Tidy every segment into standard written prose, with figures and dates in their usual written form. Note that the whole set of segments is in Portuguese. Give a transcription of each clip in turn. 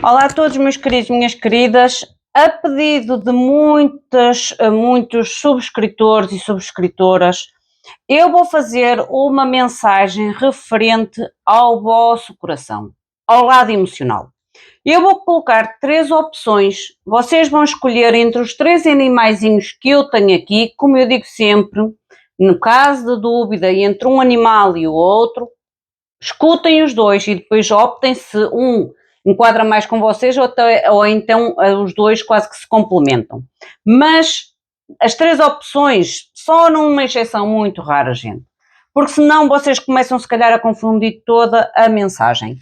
Olá a todos, meus queridos, minhas queridas. A pedido de muitos subscritores e subscritoras, eu vou fazer uma mensagem referente ao vosso coração, ao lado emocional. Eu vou colocar 3 opções, vocês vão escolher entre os 3 animaizinhos que eu tenho aqui, como eu digo sempre, no caso de dúvida entre um animal e o outro, escutem os dois e depois optem se um enquadra mais com vocês ou então os dois quase que se complementam. Mas as 3 opções só numa exceção muito rara, gente. Porque senão vocês começam se calhar a confundir toda a mensagem.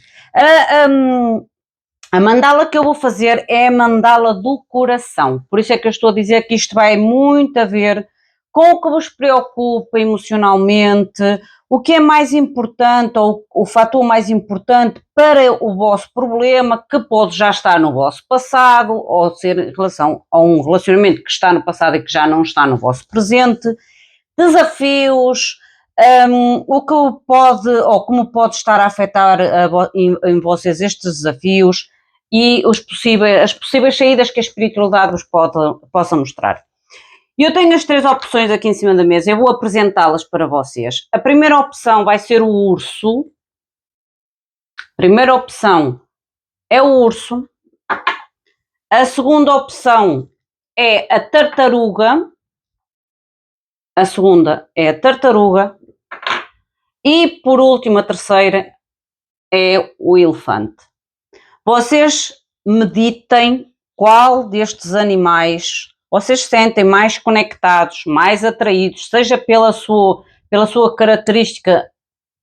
A mandala que eu vou fazer é a mandala do coração. Por isso é que eu estou a dizer que isto vai muito a ver com o que vos preocupa emocionalmente, o que é mais importante ou o fator mais importante para o vosso problema, que pode já estar no vosso passado ou ser em relação a um relacionamento que está no passado e que já não está no vosso presente, desafios, o que pode ou como pode estar a afetar em vocês estes desafios e as possíveis saídas que a espiritualidade vos possa mostrar. Eu tenho as 3 opções aqui em cima da mesa, eu vou apresentá-las para vocês. A primeira opção vai ser o urso. A primeira opção é o urso. A segunda opção é a tartaruga. A segunda é a tartaruga. E, por último, a terceira é o elefante. Vocês meditem qual destes animais vocês sentem mais conectados, mais atraídos, seja pela sua característica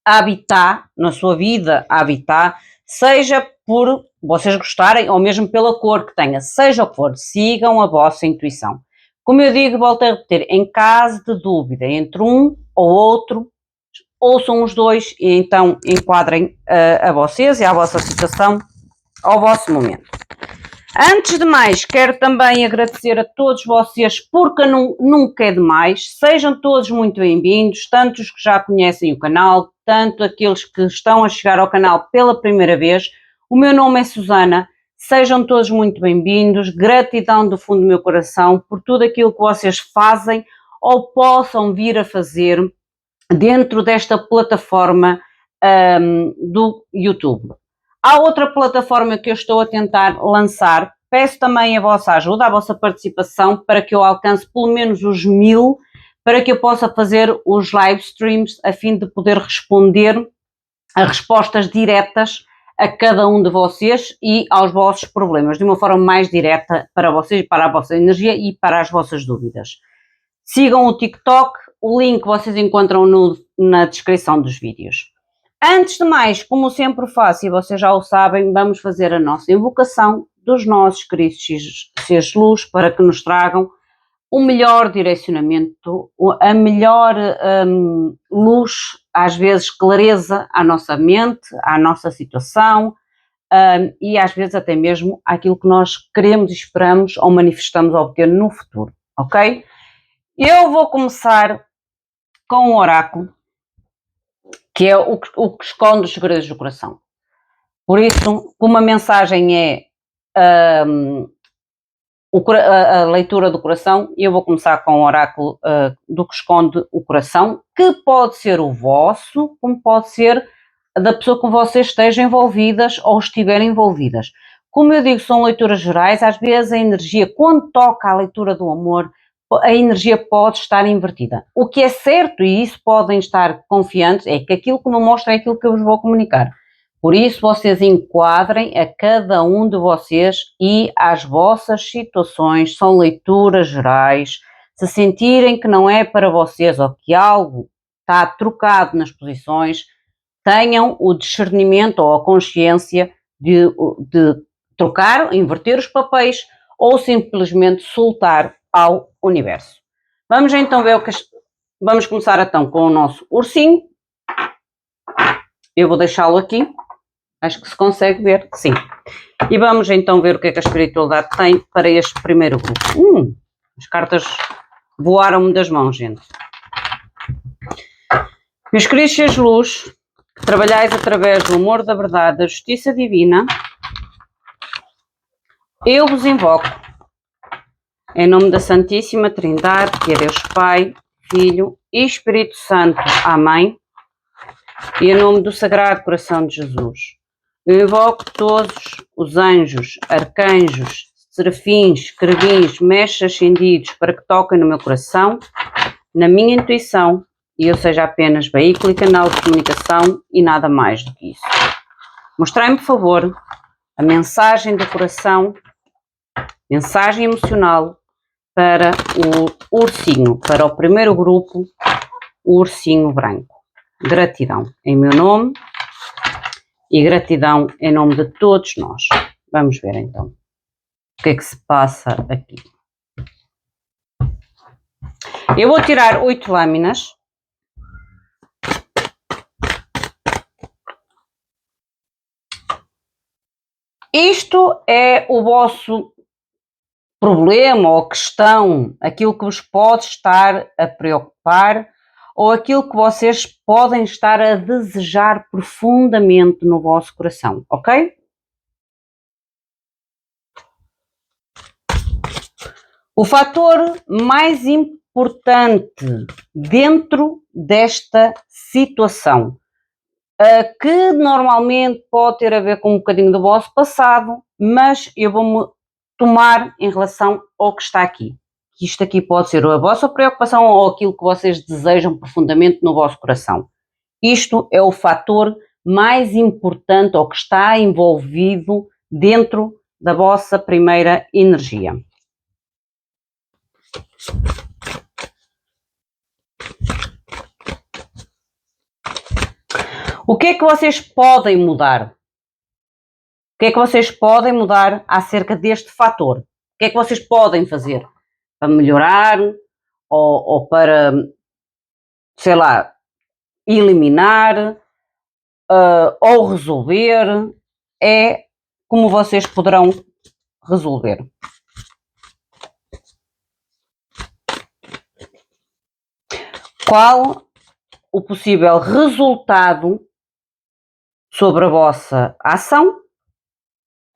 habitat, na sua vida habitat, seja por vocês gostarem ou mesmo pela cor que tenha, seja o que for, sigam a vossa intuição. Como eu digo, volto a repetir, em caso de dúvida entre um ou outro, ouçam os dois e então enquadrem a vocês e à vossa situação, ao vosso momento. Antes de mais, quero também agradecer a todos vocês, porque nunca é demais, sejam todos muito bem-vindos, tanto os que já conhecem o canal, tanto aqueles que estão a chegar ao canal pela primeira vez. O meu nome é Susana, sejam todos muito bem-vindos, gratidão do fundo do meu coração por tudo aquilo que vocês fazem ou possam vir a fazer dentro desta plataforma do YouTube. Há outra plataforma que eu estou a tentar lançar, peço também a vossa ajuda, a vossa participação para que eu alcance pelo menos os 1000, para que eu possa fazer os live streams a fim de poder responder a respostas diretas a cada um de vocês e aos vossos problemas, de uma forma mais direta para vocês, para a vossa energia e para as vossas dúvidas. Sigam o TikTok, o link vocês encontram na descrição dos vídeos. Antes de mais, como sempre faço, e vocês já o sabem, vamos fazer a nossa invocação dos nossos queridos seres de luz para que nos tragam o melhor direcionamento, a melhor luz, às vezes clareza à nossa mente, à nossa situação e às vezes até mesmo àquilo que nós queremos e esperamos ou manifestamos a obter no futuro, ok? Eu vou começar com um oráculo, que é o que esconde os segredos do coração. Por isso, como a mensagem é a leitura do coração, eu vou começar com o oráculo do que esconde o coração, que pode ser o vosso, como pode ser da pessoa com vocês estejam envolvidas ou estiverem envolvidas. Como eu digo, são leituras gerais, às vezes a energia, quando toca a leitura do amor, a energia pode estar invertida. O que é certo, e isso podem estar confiantes, é que aquilo que me mostra é aquilo que eu vos vou comunicar. Por isso, vocês enquadrem a cada um de vocês e às vossas situações, são leituras gerais. Se sentirem que não é para vocês ou que algo está trocado nas posições, tenham o discernimento ou a consciência de trocar, inverter os papéis ou simplesmente soltar ao universo. Vamos então ver vamos começar então com o nosso ursinho. Eu vou deixá-lo aqui. Acho que se consegue ver que sim. E vamos então ver o que é que a espiritualidade tem para este primeiro grupo. As cartas voaram-me das mãos, gente. Meus queridos seres de luz, que trabalhais através do amor, da verdade, da justiça divina, Eu vos invoco, em nome da Santíssima Trindade, que é Deus Pai, Filho e Espírito Santo. Amém. E em nome do Sagrado Coração de Jesus, eu invoco todos os anjos, arcanjos, serafins, querubins, mestres ascendidos, para que toquem no meu coração, na minha intuição, e eu seja apenas veículo e canal de comunicação e nada mais do que isso. Mostrai-me, por favor, a mensagem do coração, mensagem emocional para o ursinho, para o primeiro grupo, o ursinho branco. Gratidão em meu nome e gratidão em nome de todos nós. Vamos ver então o que é que se passa aqui. Eu vou tirar 8 lâminas. Isto é o vosso problema ou questão, aquilo que vos pode estar a preocupar ou aquilo que vocês podem estar a desejar profundamente no vosso coração, ok? O fator mais importante dentro desta situação, que normalmente pode ter a ver com um bocadinho do vosso passado, mas eu vou-me tomar em relação ao que está aqui. Isto aqui pode ser a vossa preocupação ou aquilo que vocês desejam profundamente no vosso coração. Isto é o fator mais importante ou que está envolvido dentro da vossa primeira energia. O que é que vocês podem mudar? O que é que vocês podem mudar acerca deste fator? O que é que vocês podem fazer para melhorar ou para, sei lá, eliminar ou resolver? É como vocês poderão resolver. Qual o possível resultado sobre a vossa ação?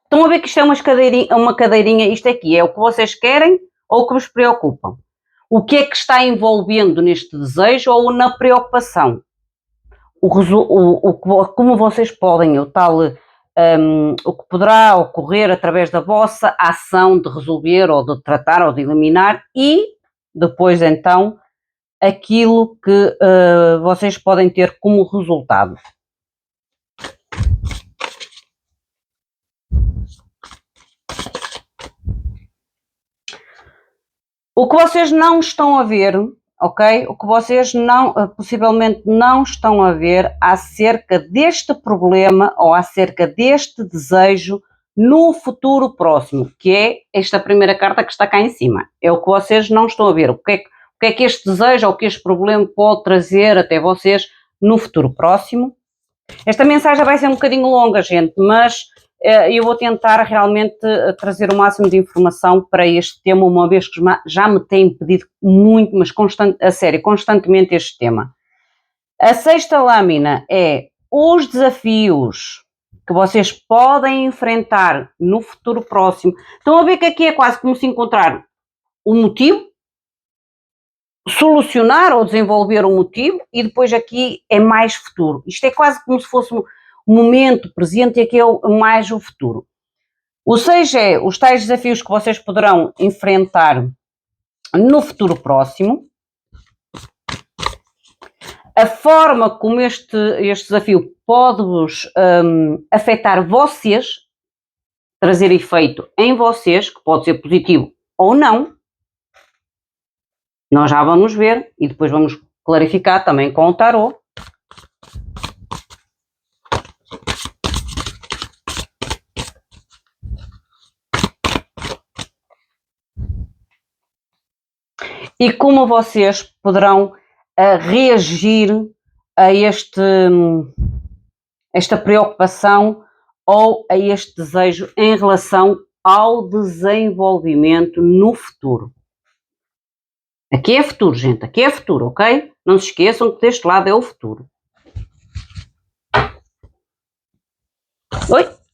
Estão a ver que isto é uma cadeirinha, isto aqui é o que vocês querem ou o que vos preocupam? O que é que está envolvendo neste desejo ou na preocupação? Como vocês podem, o que poderá ocorrer através da vossa ação de resolver ou de tratar ou de eliminar e depois então aquilo que vocês podem ter como resultado. O que vocês não estão a ver, ok? O que vocês possivelmente não estão a ver acerca deste problema ou acerca deste desejo no futuro próximo, que é esta primeira carta que está cá em cima. É o que vocês não estão a ver. O que é que este desejo ou que este problema pode trazer até vocês no futuro próximo? Esta mensagem vai ser um bocadinho longa, gente, mas eu vou tentar realmente trazer o máximo de informação para este tema, uma vez que já me têm pedido muito, mas constantemente este tema. A 6ª lâmina é os desafios que vocês podem enfrentar no futuro próximo. Estão a ver que aqui é quase como se encontrar o motivo, solucionar ou desenvolver um motivo e depois aqui é mais futuro. Isto é quase como se fosse um momento presente e aqui é mais o futuro. O 6 é os tais desafios que vocês poderão enfrentar no futuro próximo. A forma como este desafio pode-vos afetar vocês, trazer efeito em vocês, que pode ser positivo ou não. Nós já vamos ver e depois vamos clarificar também com o tarot. E como vocês poderão reagir a esta preocupação ou a este desejo em relação ao desenvolvimento no futuro. Aqui é futuro, gente, aqui é futuro, ok? Não se esqueçam que deste lado é o futuro.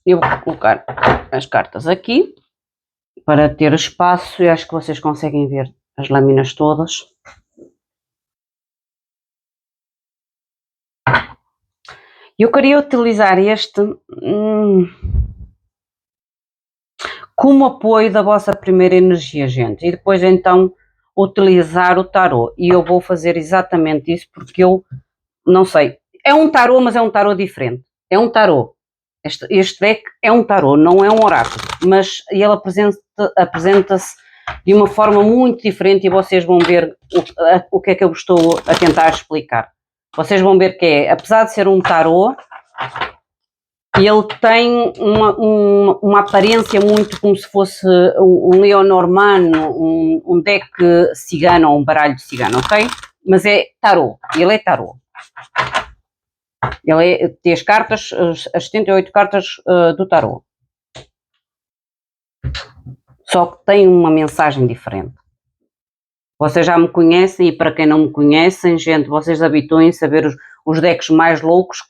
Eu vou colocar as cartas aqui. para ter espaço, e acho que vocês conseguem ver as lâminas todas. Eu queria utilizar este como apoio da vossa primeira energia, gente, e depois então utilizar o tarô, e eu vou fazer exatamente isso porque eu não sei, é um tarô, mas é um tarô diferente, é um tarô, este deck é um tarô, não é um oráculo, mas ele apresenta-se de uma forma muito diferente, e vocês vão ver o que é que eu estou a tentar explicar. Vocês vão ver que é, apesar de ser um tarô, ele tem uma aparência muito como se fosse um Lenormand, um deck cigano ou um baralho cigano, ok? Mas é tarô, ele é tarô. Ele tem as cartas, as 78 cartas do tarô. Só que tem uma mensagem diferente. Vocês já me conhecem, e para quem não me conhecem, gente, vocês habituem-se a ver os decks mais loucos que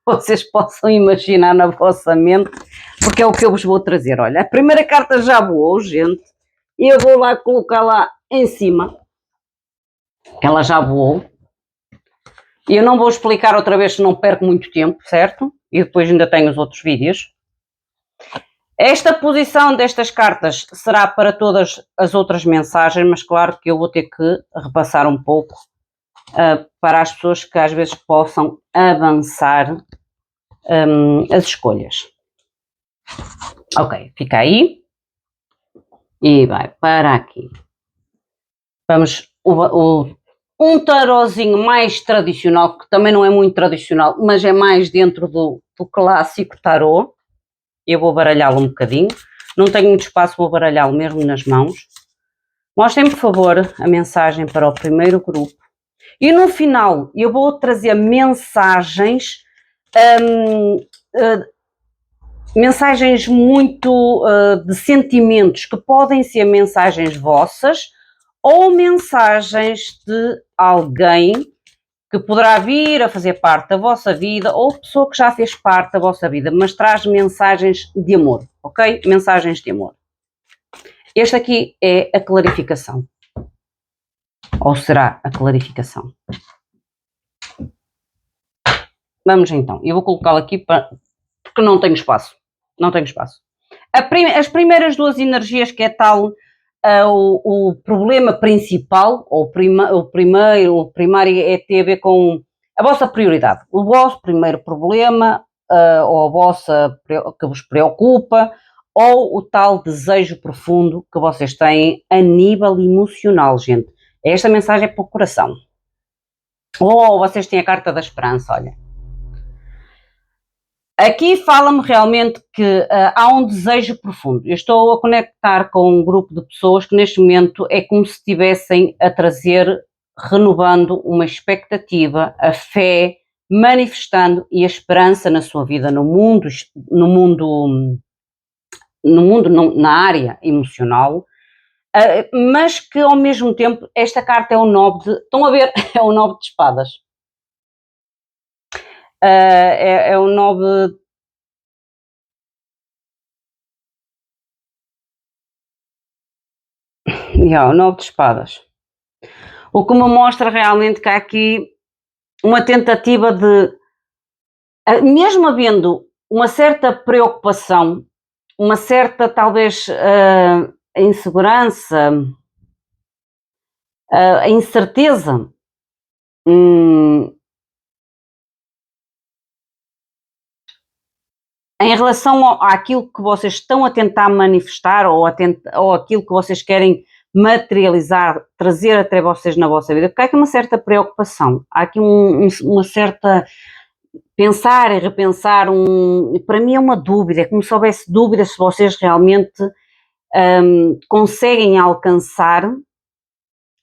vocês possam imaginar na vossa mente, porque é o que eu vos vou trazer. Olha, a primeira carta já voou, gente, e eu vou lá colocar lá em cima, ela já voou, e eu não vou explicar outra vez, se não perco muito tempo, certo? E depois ainda tenho os outros vídeos. Esta posição destas cartas será para todas as outras mensagens, mas claro que eu vou ter que repassar um pouco para as pessoas que às vezes possam avançar as escolhas. Ok, fica aí e vai para aqui. Vamos um tarozinho mais tradicional, que também não é muito tradicional, mas é mais dentro do clássico tarô. Eu vou baralhá-lo um bocadinho, não tenho muito espaço, vou baralhá-lo mesmo nas mãos. Mostrem, por favor, a mensagem para o primeiro grupo. E no final eu vou trazer mensagens, mensagens muito de sentimentos, que podem ser mensagens vossas ou mensagens de alguém que poderá vir a fazer parte da vossa vida, ou pessoa que já fez parte da vossa vida, mas traz mensagens de amor, ok? Mensagens de amor. Este aqui é a clarificação. Ou será a clarificação? Vamos então. Eu vou colocá-lo aqui porque não tenho espaço. Não tenho espaço. As primeiras duas energias, que é tal o problema principal, ou o primário, é ter a ver com a vossa prioridade, o vosso primeiro problema, ou a vossa que vos preocupa, ou o tal desejo profundo que vocês têm a nível emocional, gente. Esta mensagem é para o coração. Ou vocês têm a carta da esperança, olha. Aqui fala-me realmente que há um desejo profundo. Eu estou a conectar com um grupo de pessoas que neste momento é como se estivessem a trazer, renovando uma expectativa, a fé, manifestando e a esperança na sua vida, na área emocional, mas que ao mesmo tempo esta carta é o 9 de... Estão a ver? É o 9 de espadas. É o 9... o 9 de espadas. O que me mostra realmente que há aqui uma tentativa de, mesmo havendo uma certa preocupação, uma certa talvez insegurança, a incerteza, em relação àquilo que vocês estão a tentar manifestar, ou aquilo que vocês querem materializar, trazer até vocês na vossa vida, porque há aqui uma certa preocupação, há aqui uma certa pensar e repensar, para mim é uma dúvida, é como se houvesse dúvida se vocês realmente conseguem alcançar,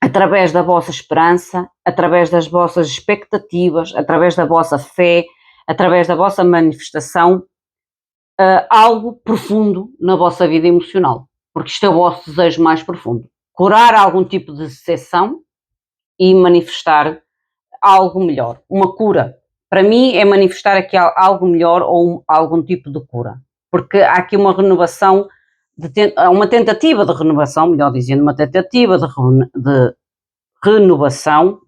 através da vossa esperança, através das vossas expectativas, através da vossa fé, através da vossa manifestação, algo profundo na vossa vida emocional, porque isto é o vosso desejo mais profundo. Curar algum tipo de decepção e manifestar algo melhor, uma cura. Para mim é manifestar aqui algo melhor, ou algum tipo de cura, porque há aqui uma renovação uma tentativa de renovação, melhor dizendo, uma tentativa de renovação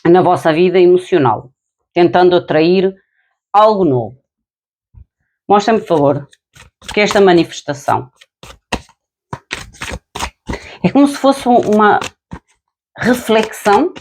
na vossa vida emocional, tentando atrair algo novo. Mostra-me, por favor, que esta manifestação é como se fosse uma reflexão,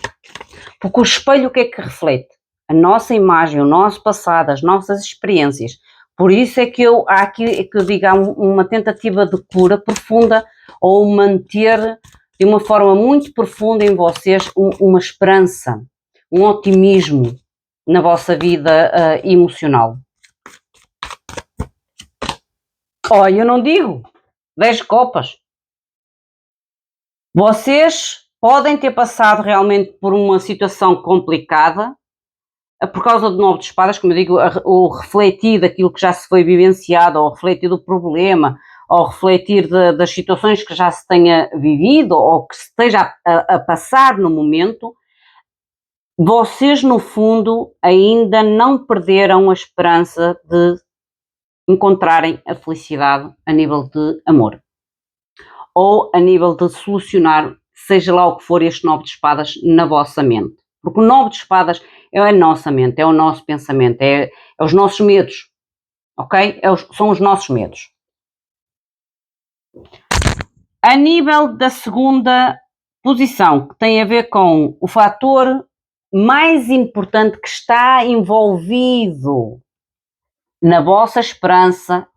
porque o espelho o que é que reflete? A nossa imagem, o nosso passado, as nossas experiências. Por isso é que há aqui que eu digo, há uma tentativa de cura profunda ou manter de uma forma muito profunda em vocês uma esperança, um otimismo na vossa vida emocional. Olha, eu não digo 10 copas. Vocês podem ter passado realmente por uma situação complicada por causa do 9 de espadas, como eu digo, o refletir daquilo que já se foi vivenciado, ou refletir do problema, ou refletir das situações que já se tenha vivido, ou que se esteja a passar no momento, vocês no fundo ainda não perderam a esperança de encontrarem a felicidade a nível de amor, ou a nível de solucionar, seja lá o que for este 9 de espadas na vossa mente. Porque o 9 de espadas é a nossa mente, é o nosso pensamento, é os nossos medos, ok? São os nossos medos. A nível da segunda posição, que tem a ver com o fator mais importante que está envolvido na vossa esperança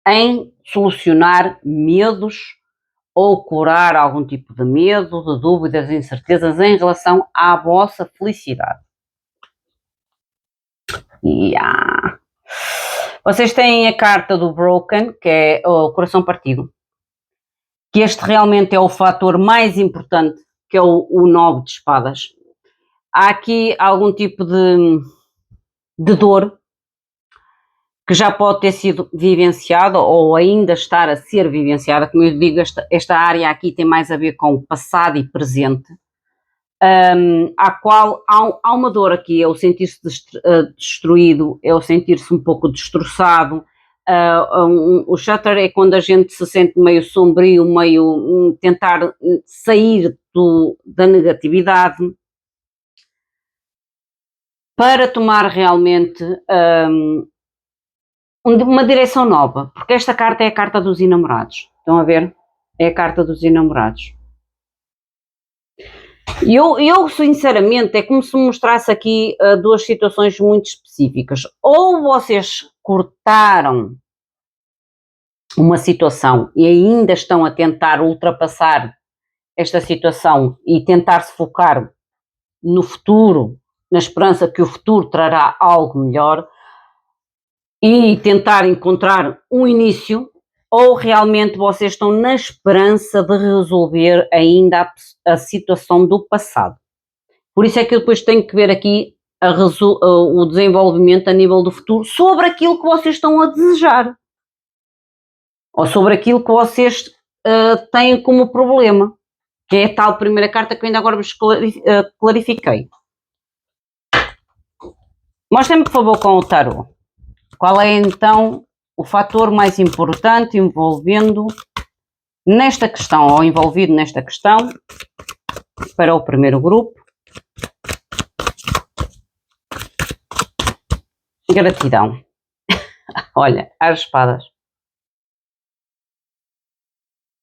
em solucionar medos ou curar algum tipo de medo, de dúvidas, incertezas em relação à vossa felicidade. Vocês têm a carta do Broken, que é o coração partido, que este realmente é o fator mais importante, que é o 9 de espadas. Há aqui algum tipo de dor que já pode ter sido vivenciada ou ainda estar a ser vivenciada. Como eu digo, esta área aqui tem mais a ver com passado e presente, à qual há uma dor aqui, é o sentir-se destruído, é o sentir-se um pouco destroçado. O shutter é quando a gente se sente meio sombrio, meio tentar sair da negatividade, para tomar realmente uma direção nova, porque esta carta é a carta dos enamorados. Estão a ver? É a carta dos enamorados. E eu sinceramente, é como se me mostrasse aqui duas situações muito específicas. Ou vocês cortaram uma situação e ainda estão a tentar ultrapassar esta situação e tentar se focar no futuro, na esperança que o futuro trará algo melhor, e tentar encontrar um início, ou realmente vocês estão na esperança de resolver ainda a situação do passado. Por isso é que eu depois tenho que ver aqui o desenvolvimento a nível do futuro sobre aquilo que vocês estão a desejar, ou sobre aquilo que vocês têm como problema, que é a tal primeira carta que eu ainda agora vos clarifiquei. Mostrem-me, por favor, com o tarot. Qual é então o fator mais importante envolvendo nesta questão, ou envolvido nesta questão, para o primeiro grupo? Gratidão. Olha, as espadas.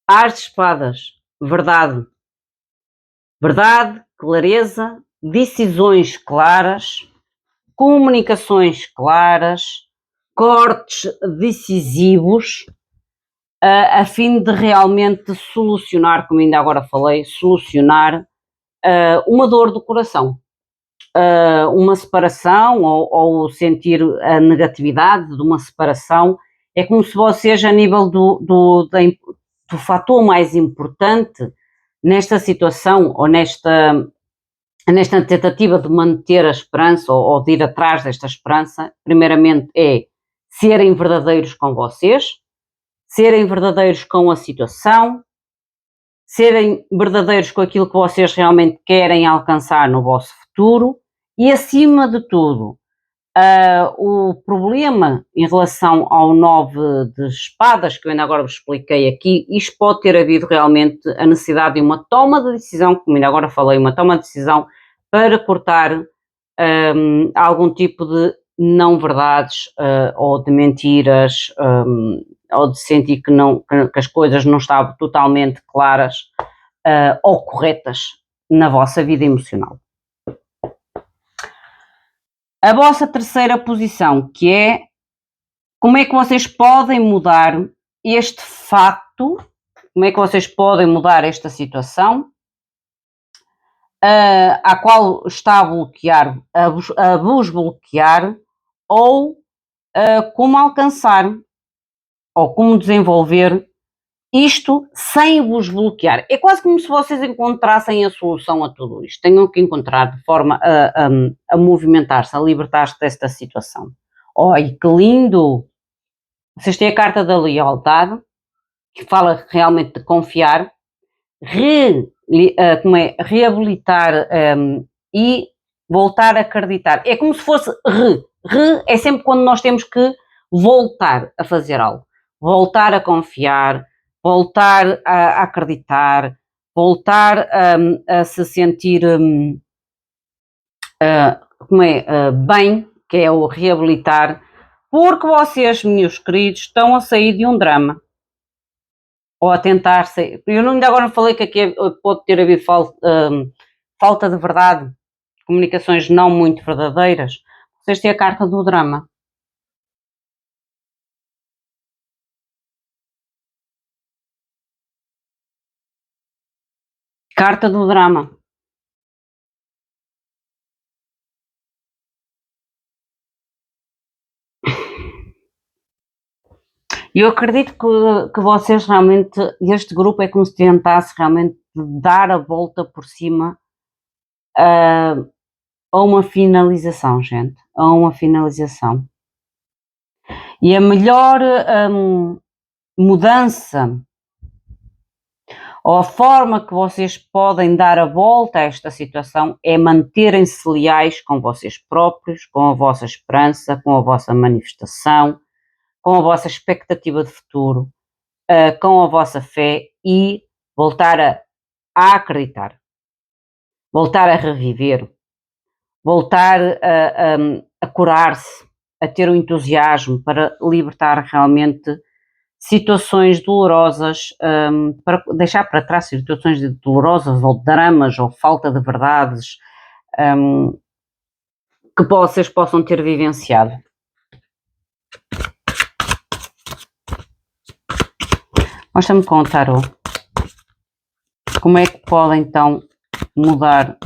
As espadas. Verdade. Verdade, clareza, decisões claras, comunicações claras, cortes decisivos, a fim de realmente solucionar, como ainda agora falei, solucionar uma dor do coração, uma separação ou sentir a negatividade de uma separação. É como se vocês, a nível do fator mais importante nesta situação ou nesta tentativa de manter a esperança ou de ir atrás desta esperança, primeiramente é serem verdadeiros com vocês, serem verdadeiros com a situação, serem verdadeiros com aquilo que vocês realmente querem alcançar no vosso futuro e, acima de tudo, O problema em relação ao 9 de espadas, que eu ainda agora vos expliquei aqui, isto pode ter havido realmente a necessidade de uma toma de decisão, como ainda agora falei, uma toma de decisão para cortar algum tipo de não verdades ou de mentiras ou de sentir que as coisas não estavam totalmente claras ou corretas na vossa vida emocional. A vossa terceira posição, que é como é que vocês podem mudar este facto, como é que vocês podem mudar esta situação à qual está a bloquear, a vos bloquear, ou como alcançar, ou como desenvolver isto sem vos bloquear. É quase como se vocês encontrassem a solução a tudo isto. Tenham que encontrar de forma a movimentar-se, a libertar-se desta situação. Olha, que lindo! Vocês têm a carta da lealdade, que fala realmente de confiar, reabilitar e voltar a acreditar. É como se fosse é sempre quando nós temos que voltar a fazer algo, voltar a confiar, voltar a acreditar, voltar a se sentir bem, que é o reabilitar, porque vocês, meus queridos, estão a sair de um drama. Ou a tentar sair. Eu ainda agora falei que aqui pode ter havido falta de verdade, comunicações não muito verdadeiras. Vocês têm a carta do drama. Carta do drama. Eu acredito que vocês realmente, este grupo é como se tentasse realmente dar a volta por cima a uma finalização, gente. A uma finalização. E a melhor mudança ou a forma que vocês podem dar a volta a esta situação é manterem-se leais com vocês próprios, com a vossa esperança, com a vossa manifestação, com a vossa expectativa de futuro, com a vossa fé e voltar a acreditar, voltar a reviver, voltar a curar-se, a ter um entusiasmo para libertar realmente situações dolorosas, para deixar para trás situações dolorosas ou dramas ou falta de verdades que vocês possam ter vivenciado. Mostra-me com o tarot como é que pode então mudar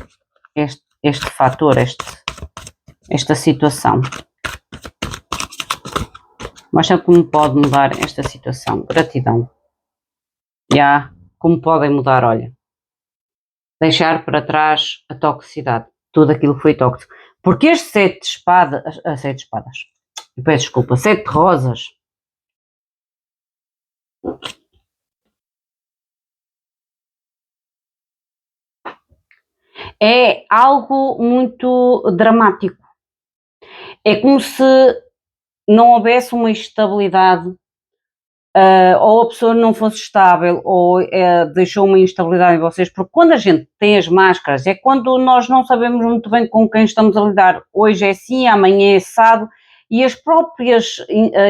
este fator, esta situação. Mostra como pode mudar esta situação. Gratidão. Como podem mudar, olha. Deixar para trás a toxicidade. Tudo aquilo que foi tóxico. Porque este 7 de espadas... 7 de espadas. Peço desculpa. 7 de rosas. É algo muito dramático. É como se não houvesse uma estabilidade, ou a pessoa não fosse estável, ou deixou uma instabilidade em vocês, porque quando a gente tem as máscaras, é quando nós não sabemos muito bem com quem estamos a lidar. Hoje é assim, amanhã é assado, e as próprias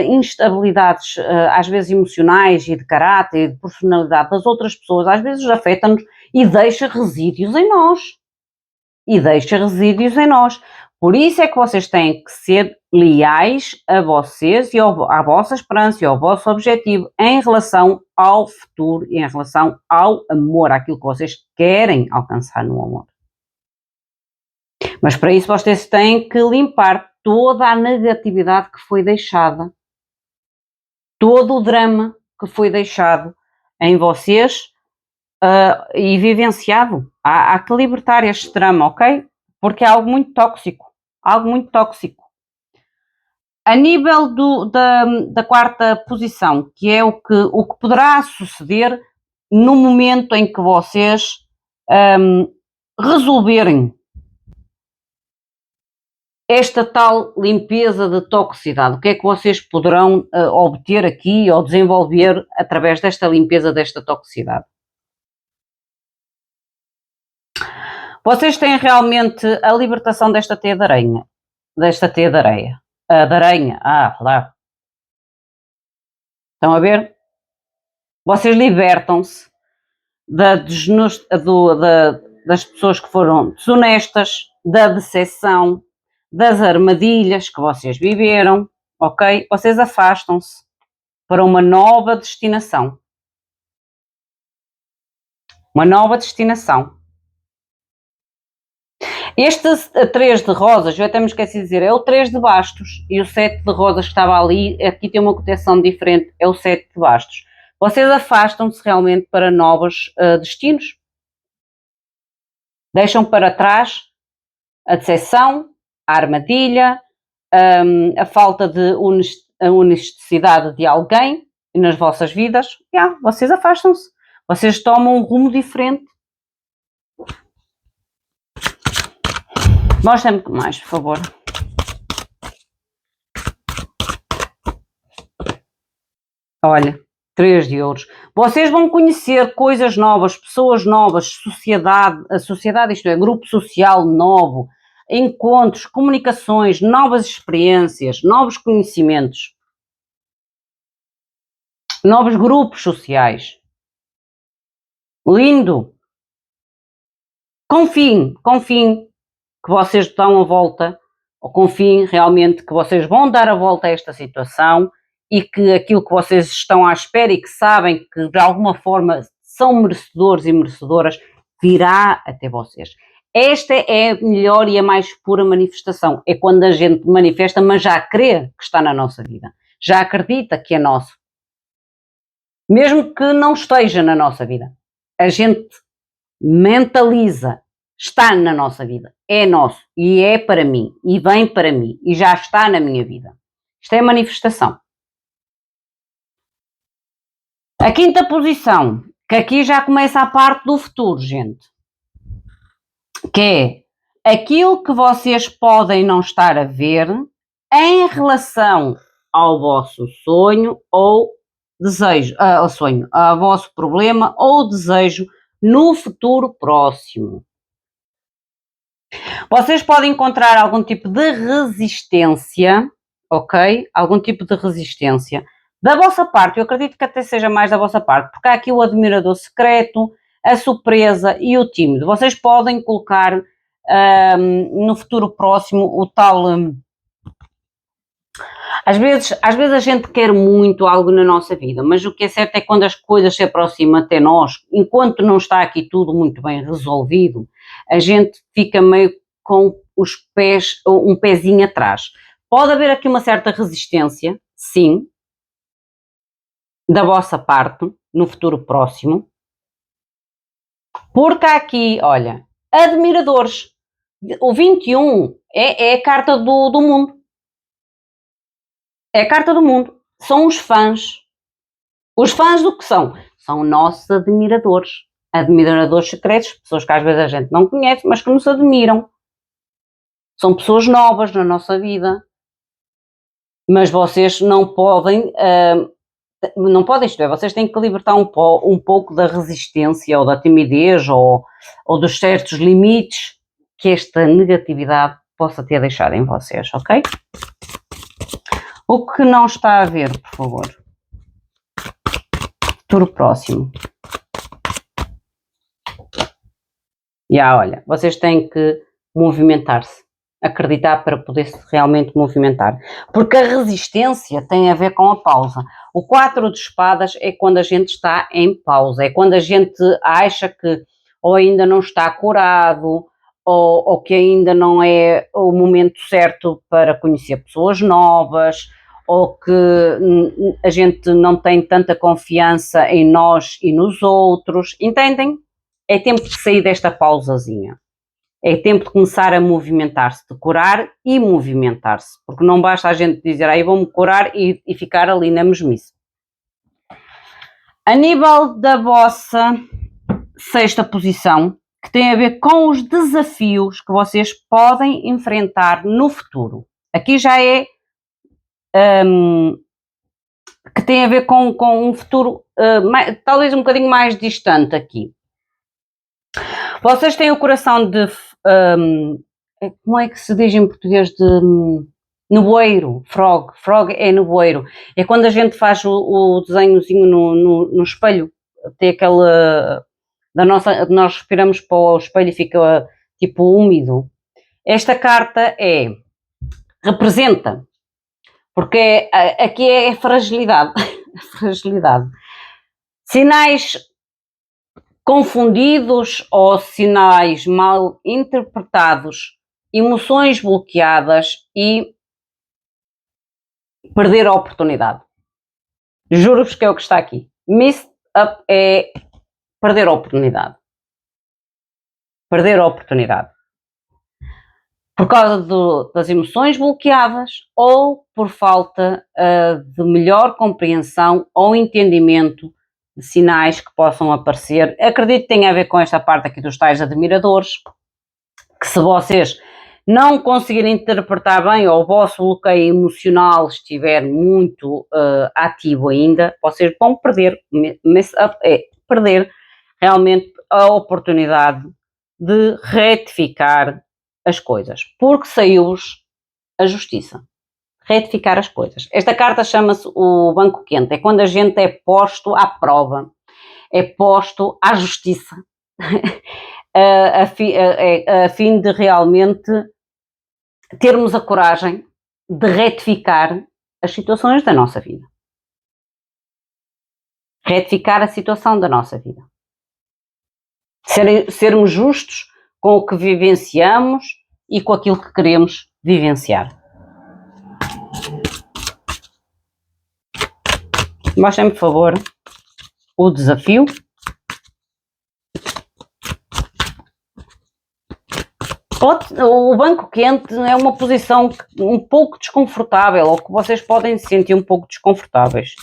instabilidades, às vezes emocionais e de caráter e de personalidade das outras pessoas, às vezes afetam-nos e deixa resíduos em nós. Por isso é que vocês têm que ser leais a vocês e à vossa esperança e ao vosso objetivo em relação ao futuro e em relação ao amor, àquilo que vocês querem alcançar no amor. Mas para isso vocês têm que limpar toda a negatividade que foi deixada, todo o drama que foi deixado em vocês e vivenciado. Há que libertar este drama, ok? Porque é algo muito tóxico. A nível da quarta posição, que é o que poderá suceder no momento em que vocês resolverem esta tal limpeza de toxicidade. O que é que vocês poderão obter aqui ou desenvolver através desta limpeza desta toxicidade? Vocês têm realmente a libertação desta teia de aranha, desta teia de areia, de aranha, lá. Estão a ver? Vocês libertam-se das pessoas que foram desonestas, da decepção, das armadilhas que vocês viveram, ok? Vocês afastam-se para uma nova destinação. Uma nova destinação. Este 3 de rosas, eu até me esqueci de dizer, é o 3 de bastos, e o 7 de rosas que estava ali, aqui tem uma cotação diferente, é o 7 de bastos. Vocês afastam-se realmente para novos destinos. Deixam para trás a decepção, a armadilha, a falta de honestidade de alguém nas vossas vidas. Vocês afastam-se. Vocês tomam um rumo diferente. Mostra-me mais, por favor. Olha, 3 de ouros. Vocês vão conhecer coisas novas, pessoas novas, a sociedade, isto é, grupo social novo, encontros, comunicações, novas experiências, novos conhecimentos, novos grupos sociais. Lindo! Confiem que vocês dão a volta, ou confiem realmente que vocês vão dar a volta a esta situação e que aquilo que vocês estão à espera e que sabem que de alguma forma são merecedores e merecedoras, virá até vocês. Esta é a melhor e a mais pura manifestação. É quando a gente manifesta, mas já crê que está na nossa vida. Já acredita que é nosso. Mesmo que não esteja na nossa vida. A gente mentaliza, está na nossa vida, é nosso e é para mim e vem para mim e já está na minha vida. Isto é manifestação. A quinta posição, que aqui já começa a parte do futuro, gente, que é aquilo que vocês podem não estar a ver em relação ao vosso sonho ou desejo, ao sonho, ao vosso problema ou desejo no futuro próximo. Vocês podem encontrar algum tipo de resistência, ok? Algum tipo de resistência da vossa parte. Eu acredito que até seja mais da vossa parte, porque há aqui o admirador secreto, a surpresa e o tímido. Vocês podem colocar no futuro próximo o tal... Às vezes a gente quer muito algo na nossa vida, mas o que é certo é que quando as coisas se aproximam até nós, enquanto não está aqui tudo muito bem resolvido, a gente fica meio com os pés, um pezinho atrás. Pode haver aqui uma certa resistência, sim, da vossa parte, no futuro próximo, porque há aqui, olha, admiradores. O 21 é a carta do mundo. É a carta do mundo. São os fãs. Os fãs do que são? São nossos admiradores. Admiradores secretos, pessoas que às vezes a gente não conhece, mas que nos admiram. São pessoas novas na nossa vida. Mas vocês não podem, isto é, vocês têm que libertar um pouco da resistência ou da timidez ou dos certos limites que esta negatividade possa ter deixado em vocês, ok? O que não está a ver, por favor? Futuro próximo. Olha, vocês têm que movimentar-se, acreditar para poder-se realmente movimentar. Porque a resistência tem a ver com a pausa. O 4 de espadas é quando a gente está em pausa, é quando a gente acha que ou ainda não está curado, ou que ainda não é o momento certo para conhecer pessoas novas, ou que a gente não tem tanta confiança em nós e nos outros, entendem? É tempo de sair desta pausazinha. É tempo de começar a movimentar-se, de curar e movimentar-se, porque não basta a gente dizer, aí vou-me curar e ficar ali na mesmice. A nível da vossa sexta posição, que tem a ver com os desafios que vocês podem enfrentar no futuro. Aqui já é que tem a ver com um futuro talvez um bocadinho mais distante aqui. Vocês têm o coração de como é que se diz em português de nevoeiro, frog é nevoeiro, é quando a gente faz o desenhozinho no espelho, tem aquela nós respiramos para o espelho e fica tipo úmido. Esta carta representa, porque aqui é fragilidade, fragilidade. Sinais confundidos ou sinais mal interpretados, emoções bloqueadas e perder a oportunidade. Juro-vos que é o que está aqui. Miss up é perder a oportunidade. Perder a oportunidade. Por causa das emoções bloqueadas ou por falta de melhor compreensão ou entendimento de sinais que possam aparecer. Acredito que tenha a ver com esta parte aqui dos tais admiradores, que se vocês não conseguirem interpretar bem ou o vosso bloqueio emocional estiver muito ativo ainda, vocês vão perder, perder realmente a oportunidade de retificar as coisas, porque saiu-vos a justiça. Retificar as coisas. Esta carta chama-se o banco quente, é quando a gente é posto à prova, é posto à justiça, a fim de realmente termos a coragem de retificar as situações da nossa vida. Retificar a situação da nossa vida. Sermos justos com o que vivenciamos e com aquilo que queremos vivenciar. Mostrem-me, por favor, o desafio. O banco quente é uma posição um pouco desconfortável, ou que vocês podem se sentir um pouco desconfortáveis.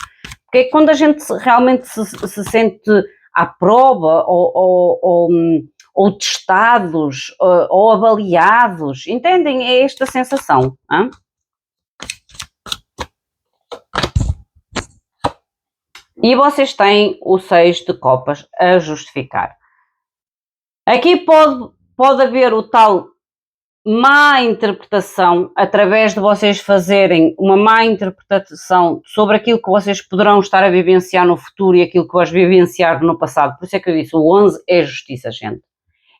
Porque é quando a gente realmente se sente à prova, ou testados, ou avaliados. Entendem? É esta sensação. Hein? E vocês têm o 6 de copas a justificar. Aqui pode haver o tal má interpretação, através de vocês fazerem uma má interpretação sobre aquilo que vocês poderão estar a vivenciar no futuro e aquilo que vós vivenciaram no passado. Por isso é que eu disse, o 11 é justiça, gente.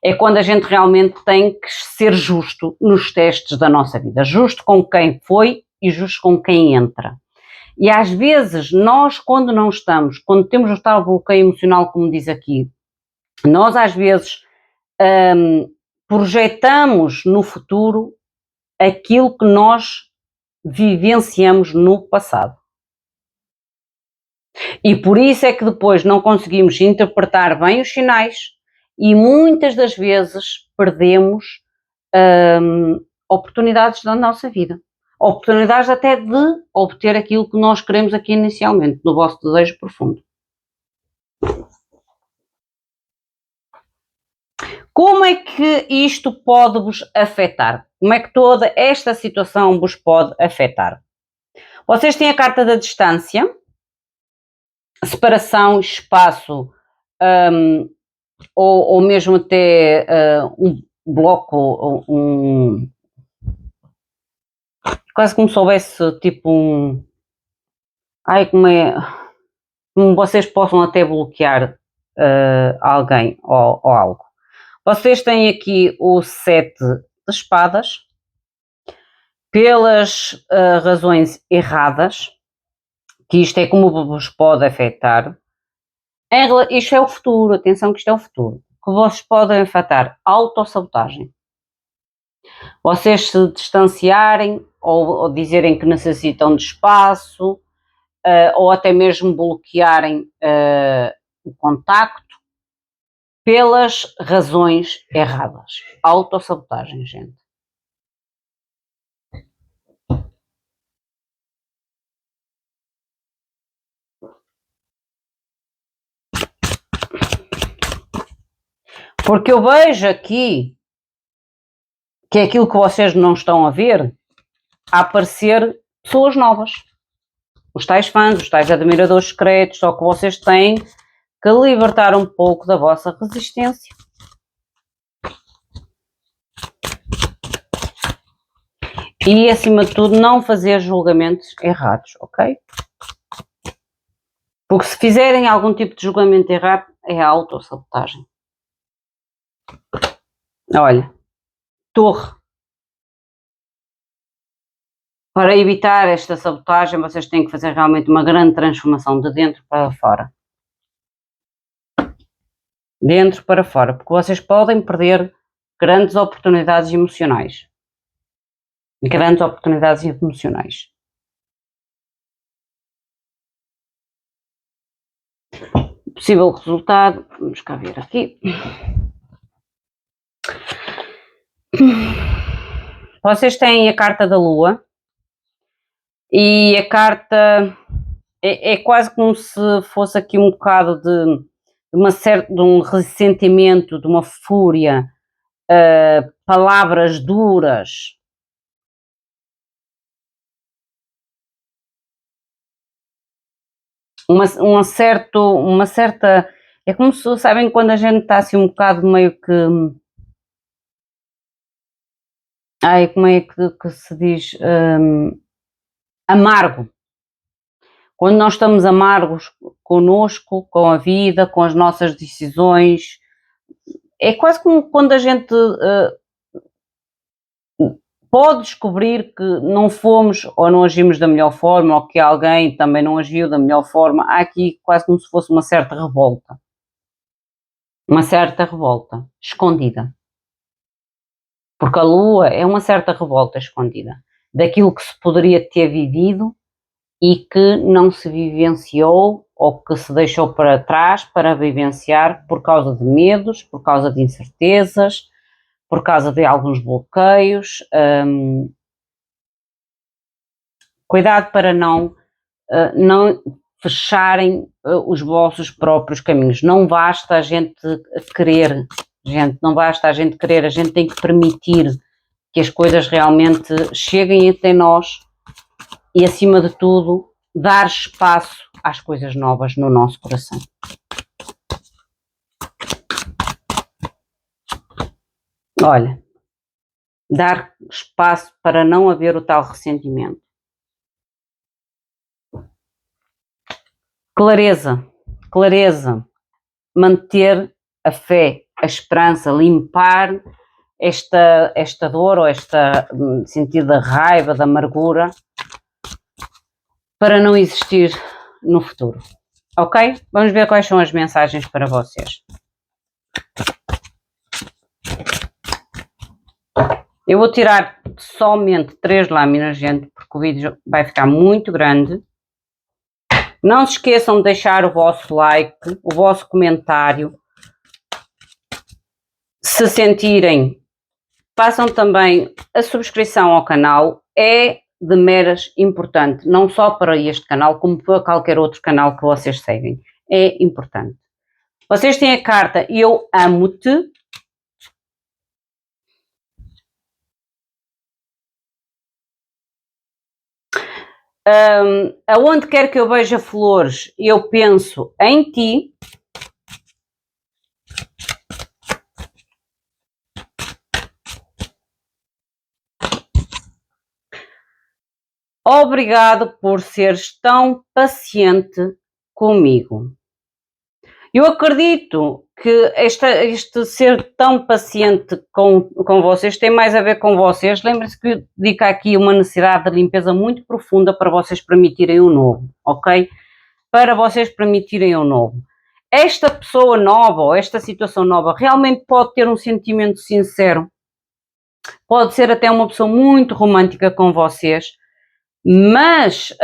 É quando a gente realmente tem que ser justo nos testes da nossa vida. Justo com quem foi e justo com quem entra. E às vezes, nós quando não estamos, quando temos o tal bloqueio emocional, como diz aqui, nós às vezes projetamos no futuro aquilo que nós vivenciamos no passado. E por isso é que depois não conseguimos interpretar bem os sinais e muitas das vezes perdemos oportunidades da nossa vida. Oportunidades até de obter aquilo que nós queremos aqui inicialmente, no vosso desejo profundo. Como é que isto pode vos afetar? Como é que toda esta situação vos pode afetar? Vocês têm a carta da distância, separação, espaço, ou mesmo até um bloco, quase como se houvesse tipo como vocês possam até bloquear alguém ou algo. Vocês têm aqui o 7 de espadas, pelas razões erradas, que isto é como vos pode afetar. Isto é o futuro, atenção que isto é o futuro. Que vos podem afetar autossabotagem. Vocês se distanciarem ou dizerem que necessitam de espaço, ou até mesmo bloquearem o contacto pelas razões erradas. Autossabotagem, gente. Porque eu vejo aqui que é aquilo que vocês não estão a ver, a aparecer pessoas novas. Os tais fãs, os tais admiradores secretos, só que vocês têm que libertar um pouco da vossa resistência. E, acima de tudo, não fazer julgamentos errados, ok? Porque se fizerem algum tipo de julgamento errado, é autossabotagem. Olha, Torre. Para evitar esta sabotagem, vocês têm que fazer realmente uma grande transformação de dentro para fora. Dentro para fora, porque vocês podem perder grandes oportunidades emocionais. Grandes oportunidades emocionais. Possível resultado, vamos cá ver aqui. Vocês têm a carta da Lua e a carta é quase como se fosse aqui um bocado de um ressentimento, de uma fúria, palavras duras. Uma certa. É como se, sabem, quando a gente está assim um bocado meio que. Ai, como é que se diz? Amargo. Quando nós estamos amargos connosco, com a vida, com as nossas decisões, é quase como quando a gente pode descobrir que não fomos ou não agimos da melhor forma, ou que alguém também não agiu da melhor forma. Há aqui quase como se fosse uma certa revolta. Uma certa revolta escondida. Porque a Lua é uma certa revolta escondida daquilo que se poderia ter vivido e que não se vivenciou ou que se deixou para trás para vivenciar por causa de medos, por causa de incertezas, por causa de alguns bloqueios. Cuidado para não fecharem os vossos próprios caminhos. Não basta a gente querer, não basta a gente querer, a gente tem que permitir que as coisas realmente cheguem até nós e, acima de tudo, dar espaço às coisas novas no nosso coração. Olha, dar espaço para não haver o tal ressentimento. Clareza, manter a fé, a esperança, limpar esta dor ou este sentido da raiva, da amargura, para não existir no futuro. Ok? Vamos ver quais são as mensagens para vocês. Eu vou tirar somente 3 lâminas, gente, porque o vídeo vai ficar muito grande. Não se esqueçam de deixar o vosso like, o vosso comentário. Se sentirem, façam também a subscrição ao canal. É de meras importante, não só para este canal, como para qualquer outro canal que vocês seguem. É importante. Vocês têm a carta Eu Amo-te. Aonde quer que eu veja flores, eu penso em ti. Obrigado por seres tão paciente comigo. Eu acredito que este ser tão paciente com vocês tem mais a ver com vocês. Lembrem-se que eu digo aqui uma necessidade de limpeza muito profunda para vocês permitirem o novo, ok? Para vocês permitirem o novo. Esta pessoa nova ou esta situação nova realmente pode ter um sentimento sincero. Pode ser até uma pessoa muito romântica com vocês, mas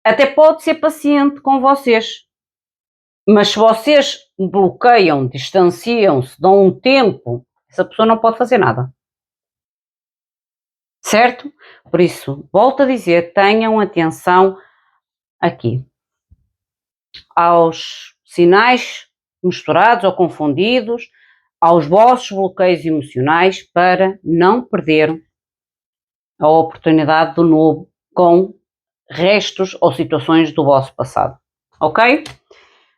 até pode ser paciente com vocês. Mas se vocês bloqueiam, distanciam-se, dão um tempo, essa pessoa não pode fazer nada. Certo? Por isso, volto a dizer, tenham atenção aqui aos sinais misturados ou confundidos aos vossos bloqueios emocionais para não perder a oportunidade do novo com restos ou situações do vosso passado. Ok?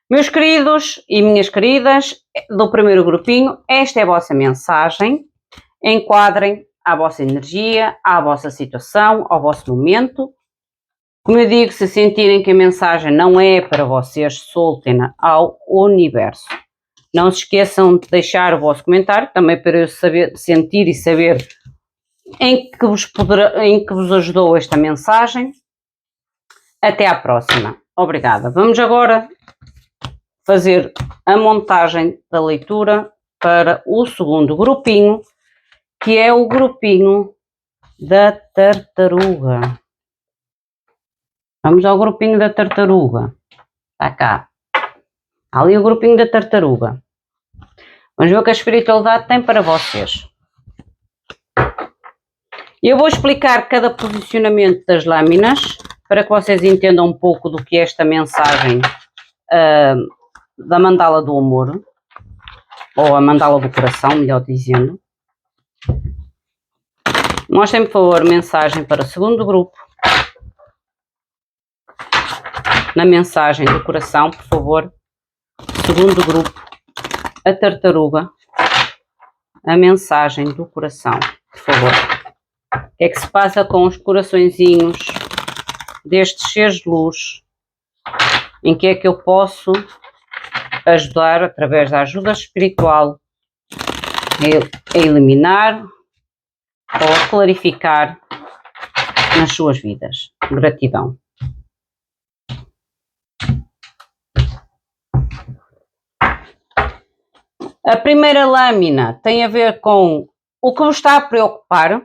Meus queridos e minhas queridas do primeiro grupinho, esta é a vossa mensagem. Enquadrem à vossa energia, à vossa situação, ao vosso momento. Como eu digo, se sentirem que a mensagem não é para vocês, soltem-na ao universo. Não se esqueçam de deixar o vosso comentário, também para eu saber, sentir e saber em que vos ajudou esta mensagem. Até à próxima. Obrigada. Vamos agora fazer a montagem da leitura para o segundo grupinho, que é o grupinho da tartaruga. Vamos ao grupinho da tartaruga. Está cá. Ali o grupinho da tartaruga. Vamos ver o que a espiritualidade tem para vocês. Eu vou explicar cada posicionamento das lâminas para que vocês entendam um pouco do que é esta mensagem da mandala do amor, ou a mandala do coração, melhor dizendo. Mostrem, por favor, mensagem para o segundo grupo. Na mensagem do coração, por favor, segundo grupo, a tartaruga, a mensagem do coração, por favor. O que é que se passa com os coraçõezinhos destes seres de luz? Em que é que eu posso ajudar, através da ajuda espiritual, a eliminar ou a clarificar nas suas vidas? Gratidão. A primeira lâmina tem a ver com o que vos está a preocupar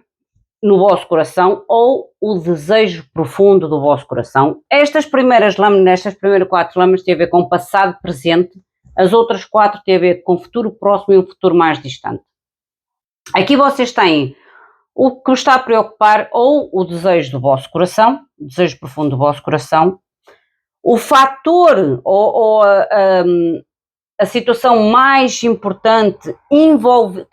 no vosso coração ou o desejo profundo do vosso coração. Estas primeiras lâminas, estas primeiras 4 lâminas têm a ver com passado, presente. As outras 4 têm a ver com futuro próximo e um futuro mais distante. Aqui vocês têm o que vos está a preocupar ou o desejo do vosso coração, o desejo profundo do vosso coração. O fator ou a situação mais importante que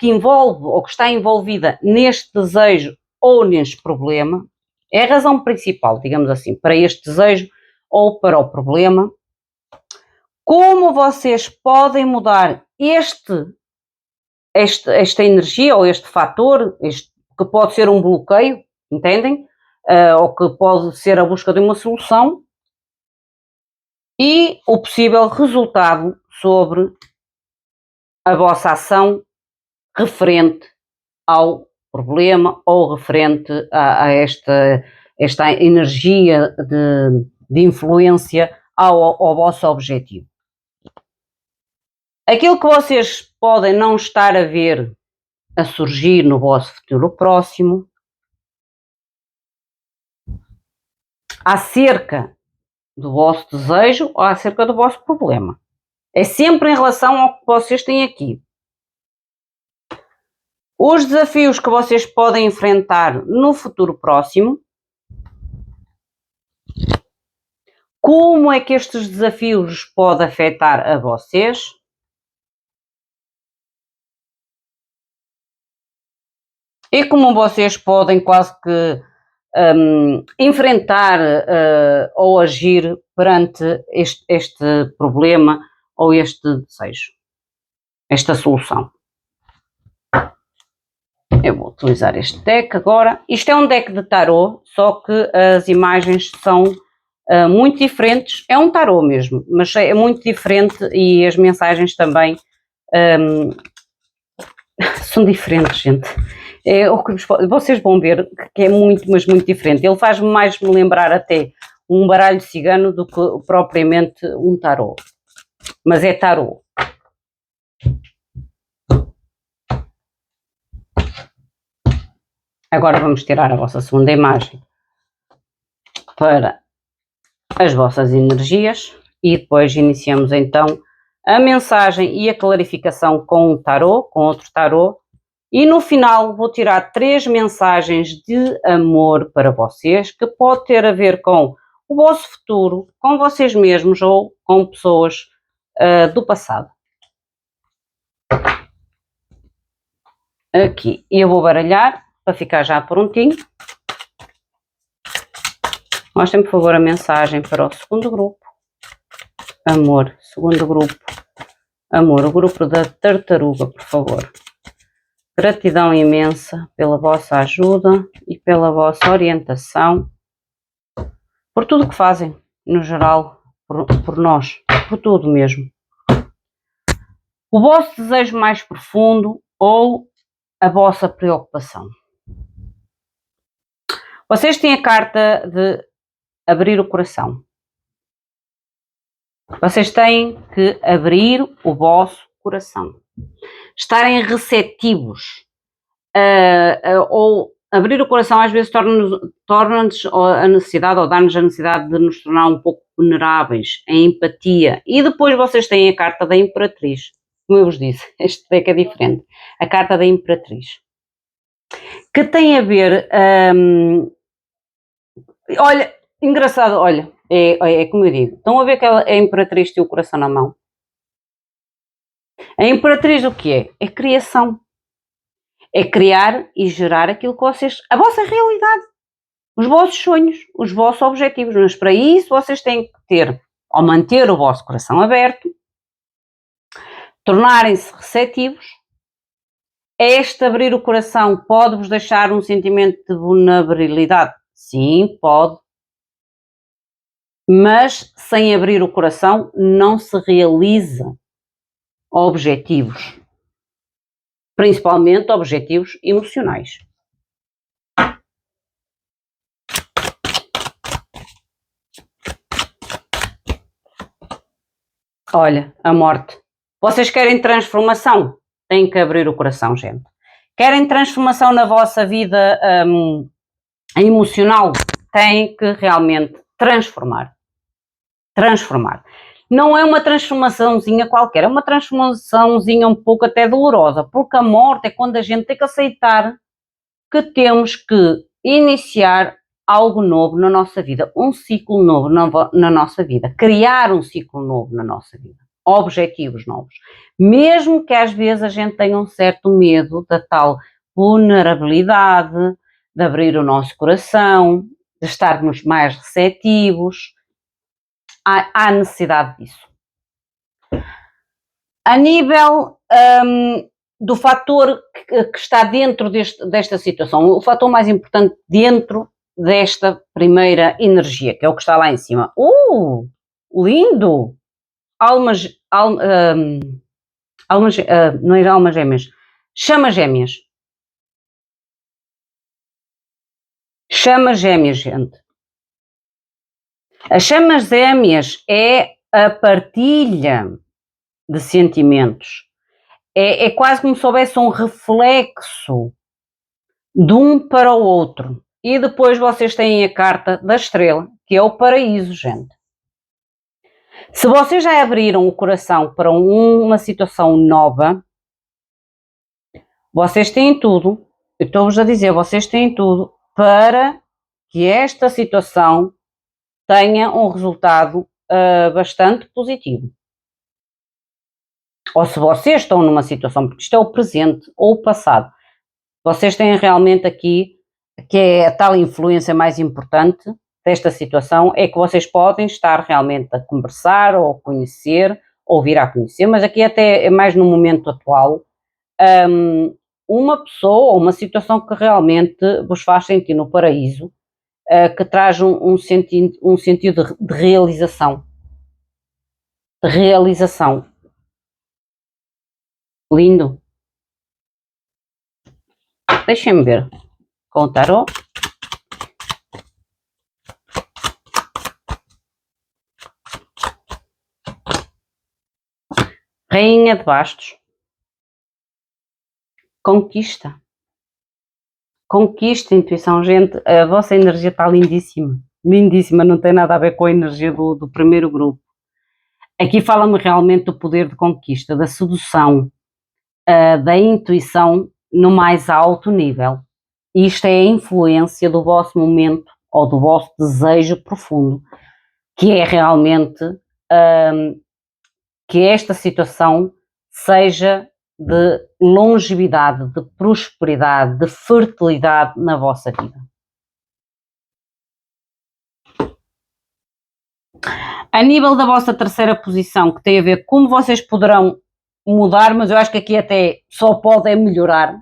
envolve ou que está envolvida neste desejo ou neste problema, é a razão principal, digamos assim, para este desejo ou para o problema. Como vocês podem mudar esta energia ou este fator, que pode ser um bloqueio, entendem? Ou que pode ser a busca de uma solução, e o possível resultado sobre a vossa ação referente ao problema ou referente a esta energia de influência ao vosso objetivo. Aquilo que vocês podem não estar a ver a surgir no vosso futuro próximo, acerca do vosso desejo ou acerca do vosso problema. É sempre em relação ao que vocês têm aqui. Os desafios que vocês podem enfrentar no futuro próximo. Como é que estes desafios podem afetar a vocês? E como vocês podem quase que enfrentar ou agir perante este problema ou este desejo, esta solução. Eu vou utilizar este deck agora. Isto é um deck de tarô, só que as imagens são muito diferentes. É um tarô mesmo, mas é muito diferente e as mensagens também são diferentes, gente. Vocês vão ver que é muito, mas muito diferente. Ele faz-me mais me lembrar até um baralho cigano do que propriamente um tarô. Mas é tarô. Agora vamos tirar a vossa segunda imagem para as vossas energias e depois iniciamos então a mensagem e a clarificação com um tarô, com outro tarô. E no final vou tirar 3 mensagens de amor para vocês, que pode ter a ver com o vosso futuro, com vocês mesmos ou com pessoas do passado. Aqui. E eu vou baralhar para ficar já prontinho. Mostrem, por favor, a mensagem para o segundo grupo. Amor, segundo grupo. Amor, o grupo da tartaruga, por favor. Gratidão imensa pela vossa ajuda e pela vossa orientação. Por tudo que fazem, no geral, por nós. Por tudo mesmo. O vosso desejo mais profundo ou a vossa preocupação. Vocês têm a carta de abrir o coração. Vocês têm que abrir o vosso coração. Estarem receptivos. Ou abrir o coração às vezes torna-nos a necessidade, ou dá-nos a necessidade de nos tornar um pouco vulneráveis, em empatia. E depois vocês têm a carta da Imperatriz. Como eu vos disse, este deck é diferente. A carta da Imperatriz. Que tem a ver... olha, engraçado, olha, é como eu digo. Estão a ver que a Imperatriz tem o coração na mão? A Imperatriz o que é? É criação. É criar e gerar aquilo que vocês... A vossa realidade. Os vossos sonhos, os vossos objetivos. Mas para isso vocês têm que ter, ou manter o vosso coração aberto, tornarem-se receptivos. Este abrir o coração pode-vos deixar um sentimento de vulnerabilidade? Sim, pode. Mas sem abrir o coração não se realiza objetivos. Principalmente objetivos emocionais. Olha, a morte. Vocês querem transformação? Têm que abrir o coração, gente. Querem transformação na vossa vida emocional? Têm que realmente transformar. Transformar. Não é uma transformaçãozinha qualquer, é uma transformaçãozinha um pouco até dolorosa, porque a morte é quando a gente tem que aceitar que temos que iniciar algo novo na nossa vida, um ciclo novo na nossa vida, criar um ciclo novo na nossa vida, objetivos novos. Mesmo que às vezes a gente tenha um certo medo da tal vulnerabilidade, de abrir o nosso coração, de estarmos mais receptivos, há necessidade disso. A nível do fator que está dentro desta situação, o fator mais importante dentro desta primeira energia, que é o que está lá em cima. Lindo! Não é almas gêmeas, chamas gêmeas. Chamas gêmeas, gente. As chamas gêmeas é a partilha de sentimentos. É quase como se houvesse um reflexo de um para o outro. E depois vocês têm a carta da estrela, que é o paraíso, gente. Se vocês já abriram o coração para uma situação nova, vocês têm tudo, eu estou-vos a dizer, vocês têm tudo para que esta situação tenha um resultado bastante positivo. Ou se vocês estão numa situação, porque isto é o presente ou o passado, vocês têm realmente aqui, que é a tal influência mais importante desta situação, é que vocês podem estar realmente a conversar ou a conhecer, ou vir a conhecer, mas aqui até é mais no momento atual, uma pessoa ou uma situação que realmente vos faz sentir no paraíso, que traz um sentido de realização. De realização. Lindo. Deixem-me ver com o tarot. Rainha de Bastos. Conquista. Conquista, intuição. Gente, a vossa energia está lindíssima. Lindíssima, não tem nada a ver com a energia do primeiro grupo. Aqui fala-me realmente do poder de conquista, da sedução, da intuição no mais alto nível. Isto é a influência do vosso momento ou do vosso desejo profundo, que é realmente que esta situação seja de longevidade, de prosperidade, de fertilidade na vossa vida. A nível da vossa terceira posição, que tem a ver como vocês poderão mudar, mas eu acho que aqui até só pode melhorar,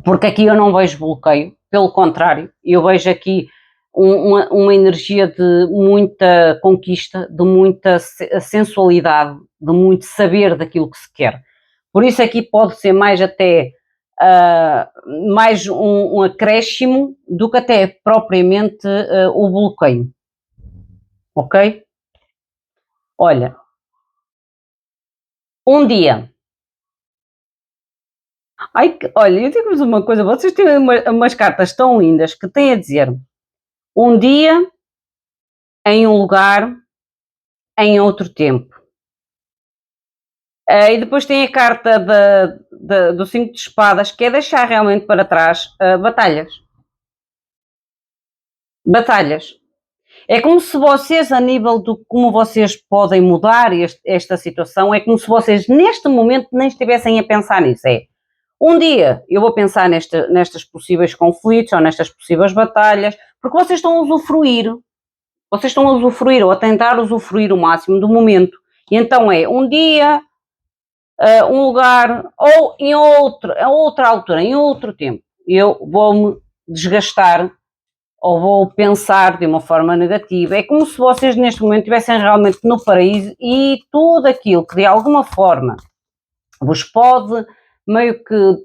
porque aqui eu não vejo bloqueio, pelo contrário, eu vejo aqui uma energia de muita conquista, de muita sensualidade, de muito saber daquilo que se quer. Por isso aqui pode ser mais até mais um acréscimo do que até propriamente o bloqueio. Ok? Olha, um dia. Olha, eu digo-vos uma coisa, vocês têm umas cartas tão lindas que têm a dizer um dia, em um lugar, em outro tempo. E depois tem a carta do 5 de espadas, que é deixar realmente para trás batalhas. Batalhas. É como se vocês, a nível de como vocês podem mudar esta situação, é como se vocês neste momento nem estivessem a pensar nisso. É, um dia eu vou pensar nestes possíveis conflitos ou nestas possíveis batalhas, porque vocês estão a usufruir. Vocês estão a usufruir ou a tentar usufruir o máximo do momento. E então é um dia, um lugar, ou em outra altura, em outro tempo, eu vou-me desgastar ou vou pensar de uma forma negativa. É como se vocês neste momento estivessem realmente no paraíso e tudo aquilo que de alguma forma vos pode meio que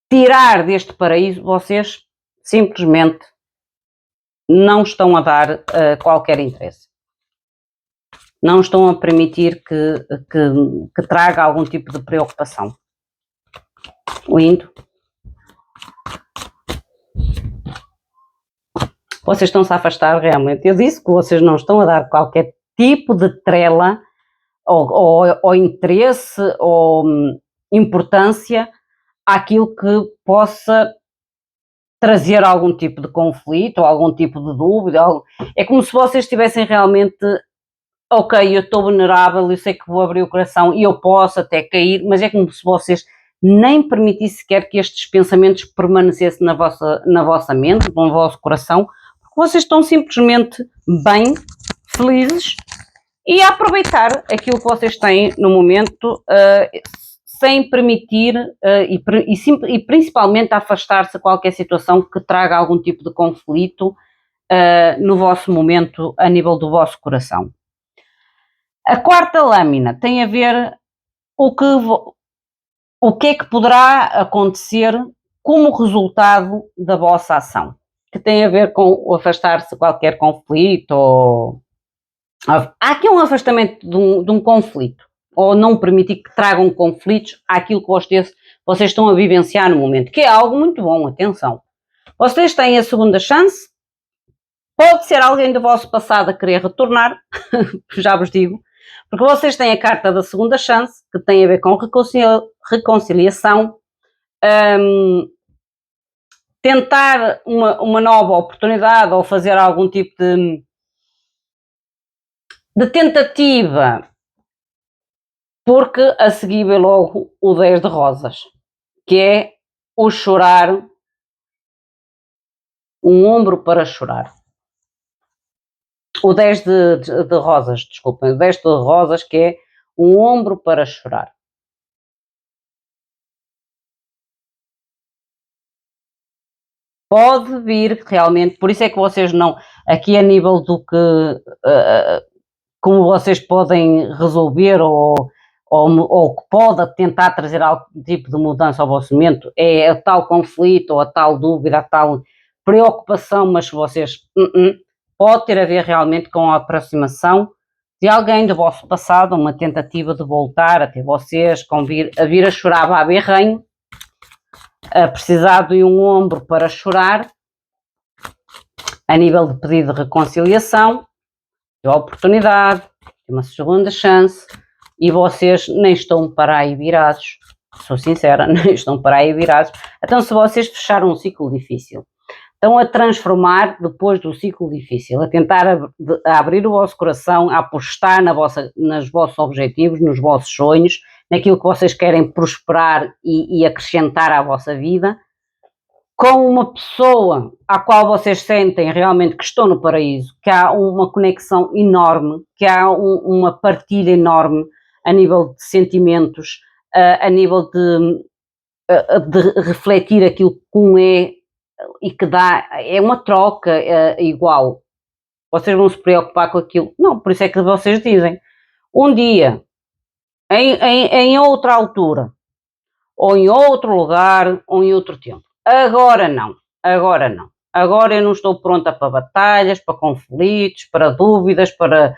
tirar deste paraíso, vocês simplesmente não estão a dar qualquer interesse. Não estão a permitir que traga algum tipo de preocupação. Lindo. Vocês estão-se a afastar realmente. Eu disse que vocês não estão a dar qualquer tipo de trela ou interesse ou importância àquilo que possa trazer algum tipo de conflito ou algum tipo de dúvida. É como se vocês estivessem realmente, ok, eu estou vulnerável, eu sei que vou abrir o coração e eu posso até cair, mas é como se vocês nem permitissem sequer que estes pensamentos permanecessem na vossa mente, no vosso coração, porque vocês estão simplesmente bem, felizes e a aproveitar aquilo que vocês têm no momento, sem permitir e principalmente afastar-se de qualquer situação que traga algum tipo de conflito no vosso momento, a nível do vosso coração. A quarta lâmina tem a ver o que é que poderá acontecer como resultado da vossa ação, que tem a ver com o afastar-se de qualquer conflito ou... Há aqui um afastamento de um conflito, ou não permitir que tragam conflitos àquilo que vocês estão a vivenciar no momento, que é algo muito bom, atenção. Vocês têm a segunda chance, pode ser alguém do vosso passado a querer retornar, já vos digo, porque vocês têm a carta da segunda chance, que tem a ver com reconciliação, tentar uma nova oportunidade ou fazer algum tipo de tentativa, porque a seguir vem logo o 10 de rosas, que é o chorar, um ombro para chorar. O 10 de rosas, desculpem, o 10 de rosas, que é um ombro para chorar. Pode vir realmente, por isso é que vocês não, aqui a nível do que, como vocês podem resolver ou que pode tentar trazer algum tipo de mudança ao vosso momento, é a tal conflito ou a tal dúvida, a tal preocupação, mas vocês pode ter a ver realmente com a aproximação de alguém do vosso passado, uma tentativa de voltar até vocês, a vir a chorar a berranho, a precisar de um ombro para chorar, a nível de pedido de reconciliação, de oportunidade, de uma segunda chance, e vocês nem estão para aí virados, sou sincera, nem estão para aí virados. Então, se vocês fecharam um ciclo difícil, estão a transformar depois do ciclo difícil, a tentar a abrir o vosso coração, a apostar nos vossos objetivos, nos vossos sonhos, naquilo que vocês querem prosperar e acrescentar à vossa vida, com uma pessoa à qual vocês sentem realmente que estão no paraíso, que há uma conexão enorme, que há uma partilha enorme a nível de sentimentos, a nível de refletir aquilo que um é e que dá, é uma troca igual. Vocês vão se preocupar com aquilo? Não, por isso é que vocês dizem, um dia, em outra altura, ou em outro lugar, ou em outro tempo. Agora não, agora não. Agora eu não estou pronta para batalhas, para conflitos, para dúvidas, para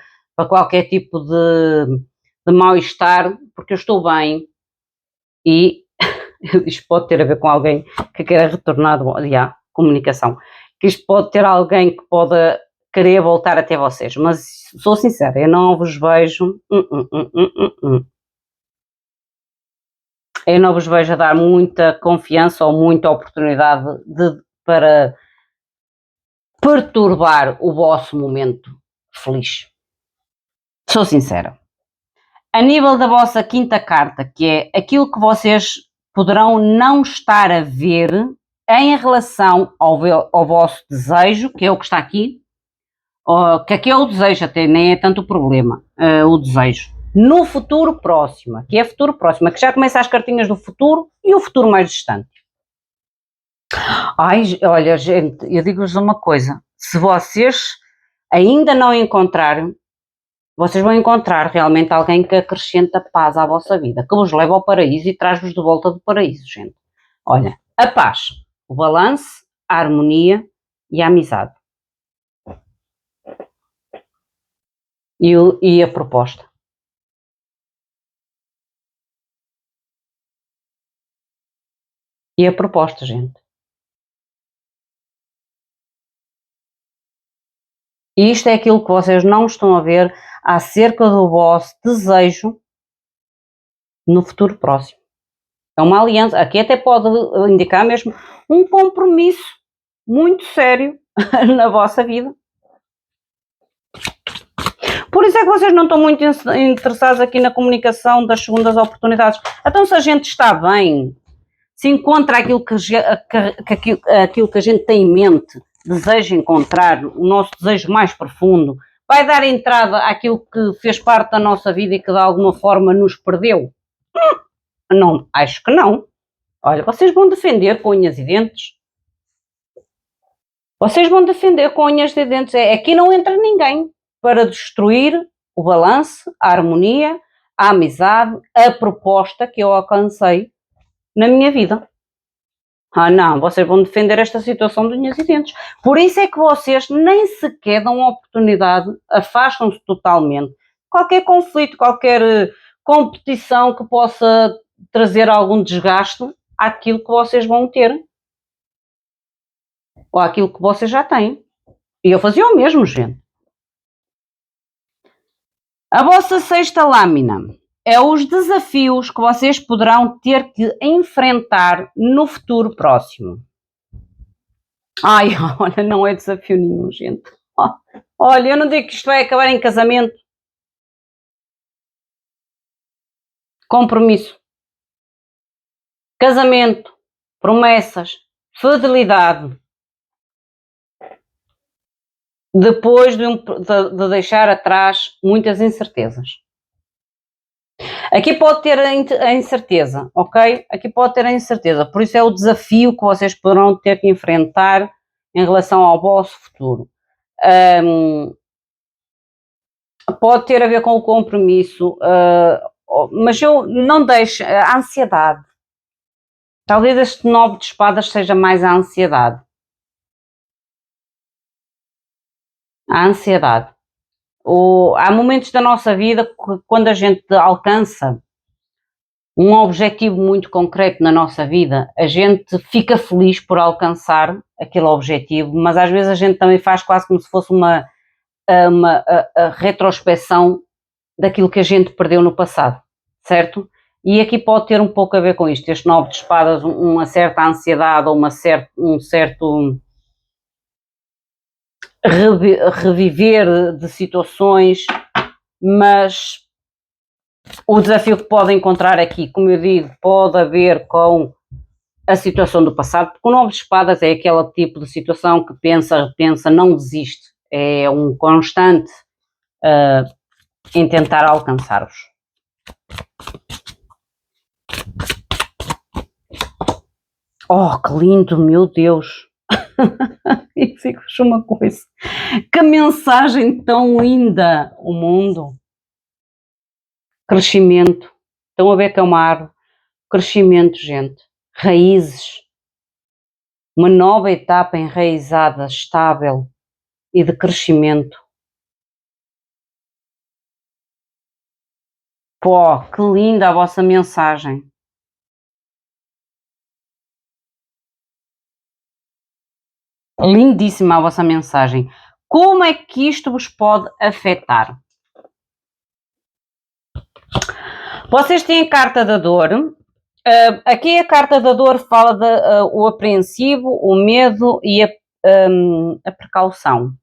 qualquer tipo de mal-estar, porque eu estou bem e isto pode ter a ver com alguém que queira retornar à comunicação, que isto pode ter alguém que pode querer voltar até vocês, mas sou sincera, eu não vos vejo, eu não vos vejo a dar muita confiança ou muita oportunidade para perturbar o vosso momento feliz. Sou sincera. A nível da vossa quinta carta, que é aquilo que vocês poderão não estar a ver em relação ao vosso desejo, que é o que está aqui, que aqui é o desejo, até nem é tanto o problema, o desejo. No futuro próximo, que é futuro próximo, que já começa as cartinhas do futuro e o futuro mais distante. Ai, olha, gente, eu digo-vos uma coisa, se vocês ainda não encontrarem, vocês vão encontrar realmente alguém que acrescenta paz à vossa vida, que vos leva ao paraíso e traz-vos de volta do paraíso, gente. Olha, a paz, o balanço, a harmonia e a amizade. E a proposta. E a proposta, gente. E isto é aquilo que vocês não estão a ver acerca do vosso desejo no futuro próximo. É uma aliança. Aqui até pode indicar mesmo um compromisso muito sério na vossa vida. Por isso é que vocês não estão muito interessados aqui na comunicação das segundas oportunidades. Então, se a gente está bem, se encontra aquilo que a gente tem em mente, deseja encontrar, o nosso desejo mais profundo, vai dar entrada àquilo que fez parte da nossa vida e que de alguma forma nos perdeu? Não, acho que não. Olha, vocês vão defender com unhas e dentes. Vocês vão defender com unhas e dentes. Aqui não entra ninguém para destruir o balanço, a harmonia, a amizade, a proposta que eu alcancei na minha vida. Ah, não, vocês vão defender esta situação de unhas e dentes. Por isso é que vocês nem sequer dão oportunidade, afastam-se totalmente. Qualquer conflito, qualquer competição que possa trazer algum desgaste àquilo que vocês vão ter. Ou àquilo que vocês já têm. E eu fazia o mesmo, gente. A vossa sexta lâmina é os desafios que vocês poderão ter que enfrentar no futuro próximo. Ai, olha, não é desafio nenhum, gente. Olha, eu não digo que isto vai acabar em casamento. Compromisso. Casamento. Promessas. Fidelidade. Depois de deixar atrás muitas incertezas. Aqui pode ter a incerteza, ok? Aqui pode ter a incerteza, por isso é o desafio que vocês poderão ter que enfrentar em relação ao vosso futuro. Pode ter a ver com o compromisso, mas eu não deixo a ansiedade. Talvez este 9 de espadas seja mais a ansiedade. A ansiedade. Há momentos da nossa vida que quando a gente alcança um objetivo muito concreto na nossa vida, a gente fica feliz por alcançar aquele objetivo, mas às vezes a gente também faz quase como se fosse uma retrospecção daquilo que a gente perdeu no passado, certo? E aqui pode ter um pouco a ver com isto, este 9 de espadas, uma certa ansiedade ou um certo reviver de situações, mas O desafio que pode encontrar aqui, como eu digo, pode haver com a situação do passado, porque o 9 de espadas é aquele tipo de situação que pensa, repensa, não desiste. É um constante em tentar alcançar-vos. Oh, que lindo, meu Deus! E fico-vos uma coisa. Que mensagem tão linda! O mundo. Crescimento. Estão a ver que é uma árvore. Crescimento, gente. Raízes. Uma nova etapa enraizada, estável e de crescimento. Pô, que linda a vossa mensagem. Lindíssima a vossa mensagem. Como é que isto vos pode afetar? Vocês têm a carta da dor. Aqui a carta da dor fala do apreensivo, o medo e a precaução.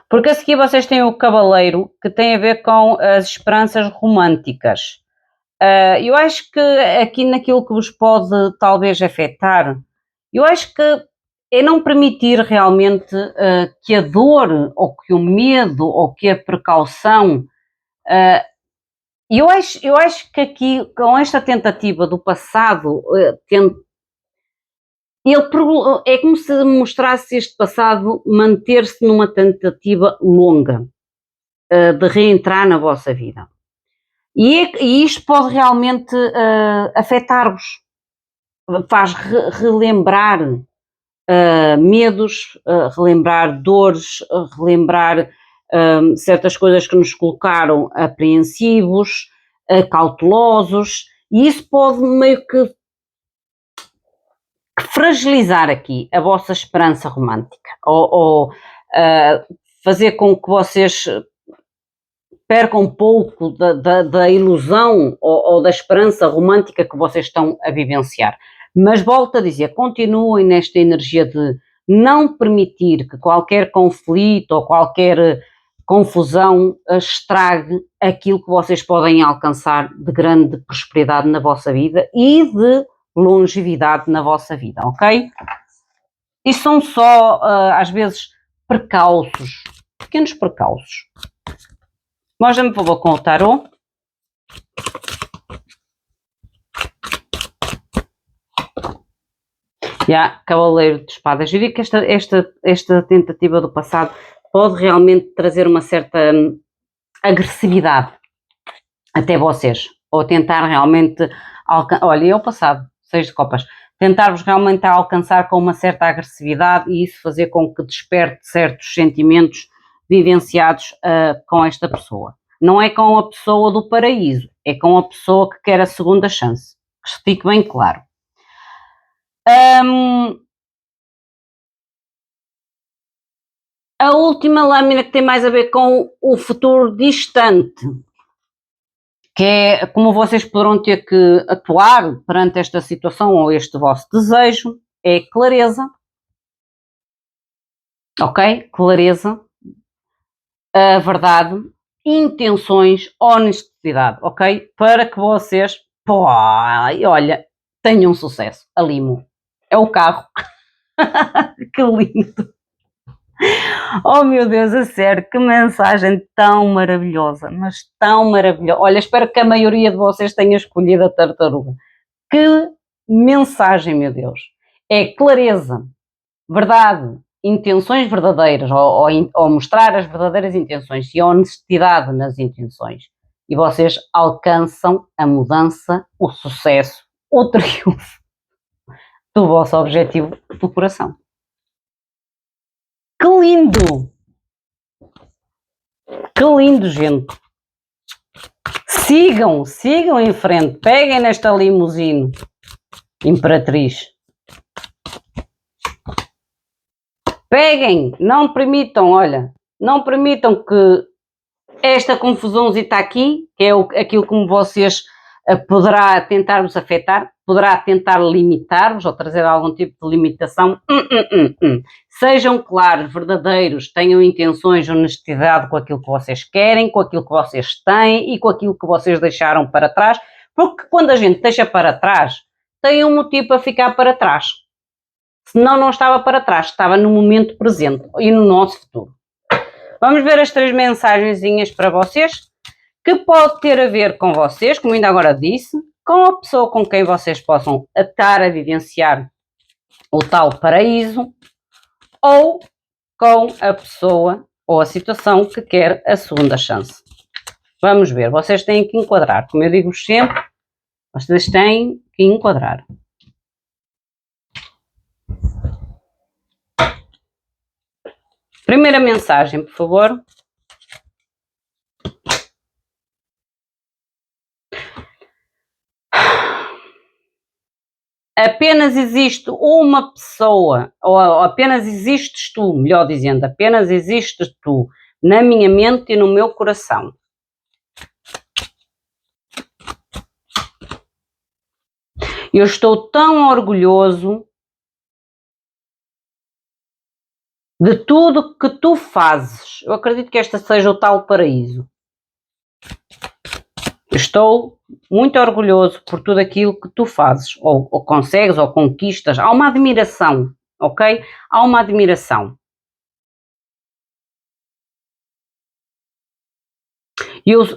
Porque a seguir vocês têm o cavaleiro, que tem a ver com as esperanças românticas. Eu acho que aqui naquilo que vos pode talvez afetar, eu acho que é não permitir realmente que a dor, ou que o medo, ou que a precaução... eu acho que aqui, com esta tentativa do passado, é como se mostrasse este passado manter-se numa tentativa longa de reentrar na vossa vida. E isto pode realmente afetar-vos. Faz relembrar medos, relembrar dores, relembrar certas coisas que nos colocaram apreensivos, cautelosos, e isso pode meio que fragilizar aqui a vossa esperança romântica, ou fazer com que vocês percam um pouco da ilusão ou da esperança romântica que vocês estão a vivenciar. Mas volto a dizer, continuem nesta energia de não permitir que qualquer conflito ou qualquer confusão estrague aquilo que vocês podem alcançar de grande prosperidade na vossa vida e de longevidade na vossa vida, ok? E são só, às vezes, percalços, pequenos percalços. Mostra-me, por favor, com o tarô. Cavaleiro de espadas. Eu digo que esta tentativa do passado pode realmente trazer uma certa agressividade até vocês, ou tentar realmente olha, é o passado, 6 de copas, tentar-vos realmente alcançar com uma certa agressividade e isso fazer com que desperte certos sentimentos vivenciados com esta pessoa. Não é com a pessoa do paraíso, é com a pessoa que quer a segunda chance. Que fique bem claro. A última lâmina que tem mais a ver com o futuro distante, que é como vocês poderão ter que atuar perante esta situação ou este vosso desejo, é clareza, ok? Clareza, a verdade, intenções, honestidade, ok? Para que vocês, olha, tenham sucesso. A limo. É o carro. Que lindo. Oh meu Deus, a sério, que mensagem tão maravilhosa, mas tão maravilhosa. Olha, espero que a maioria de vocês tenha escolhido a tartaruga. Que mensagem, meu Deus. É clareza, verdade, intenções verdadeiras, ou mostrar as verdadeiras intenções e a honestidade nas intenções. E vocês alcançam a mudança, o sucesso, o triunfo do vosso objetivo do coração. Que lindo! Que lindo, gente! Sigam em frente, peguem nesta limusine imperatriz. Peguem, não permitam, olha, não permitam que esta confusãozita aqui, que é aquilo como vocês poderá tentar-vos afetar, poderá tentar limitar-vos ou trazer algum tipo de limitação. Sejam claros, verdadeiros, tenham intenções, honestidade com aquilo que vocês querem, com aquilo que vocês têm e com aquilo que vocês deixaram para trás, porque quando a gente deixa para trás, tem um motivo para ficar para trás. Senão não estava para trás, estava no momento presente e no nosso futuro. Vamos ver as 3 mensagenzinhas para vocês, que pode ter a ver com vocês, como ainda agora disse, com a pessoa com quem vocês possam estar a vivenciar o tal paraíso, ou com a pessoa ou a situação que quer a segunda chance. Vamos ver, vocês têm que enquadrar, como eu digo sempre, vocês têm que enquadrar. Primeira mensagem, por favor. Apenas existe uma pessoa, ou apenas existes tu, melhor dizendo, apenas existes tu na minha mente e no meu coração. Eu estou tão orgulhoso de tudo que tu fazes. Eu acredito que esta seja o tal paraíso. Estou muito orgulhoso por tudo aquilo que tu fazes, ou consegues, ou conquistas. Há uma admiração, ok? Há uma admiração.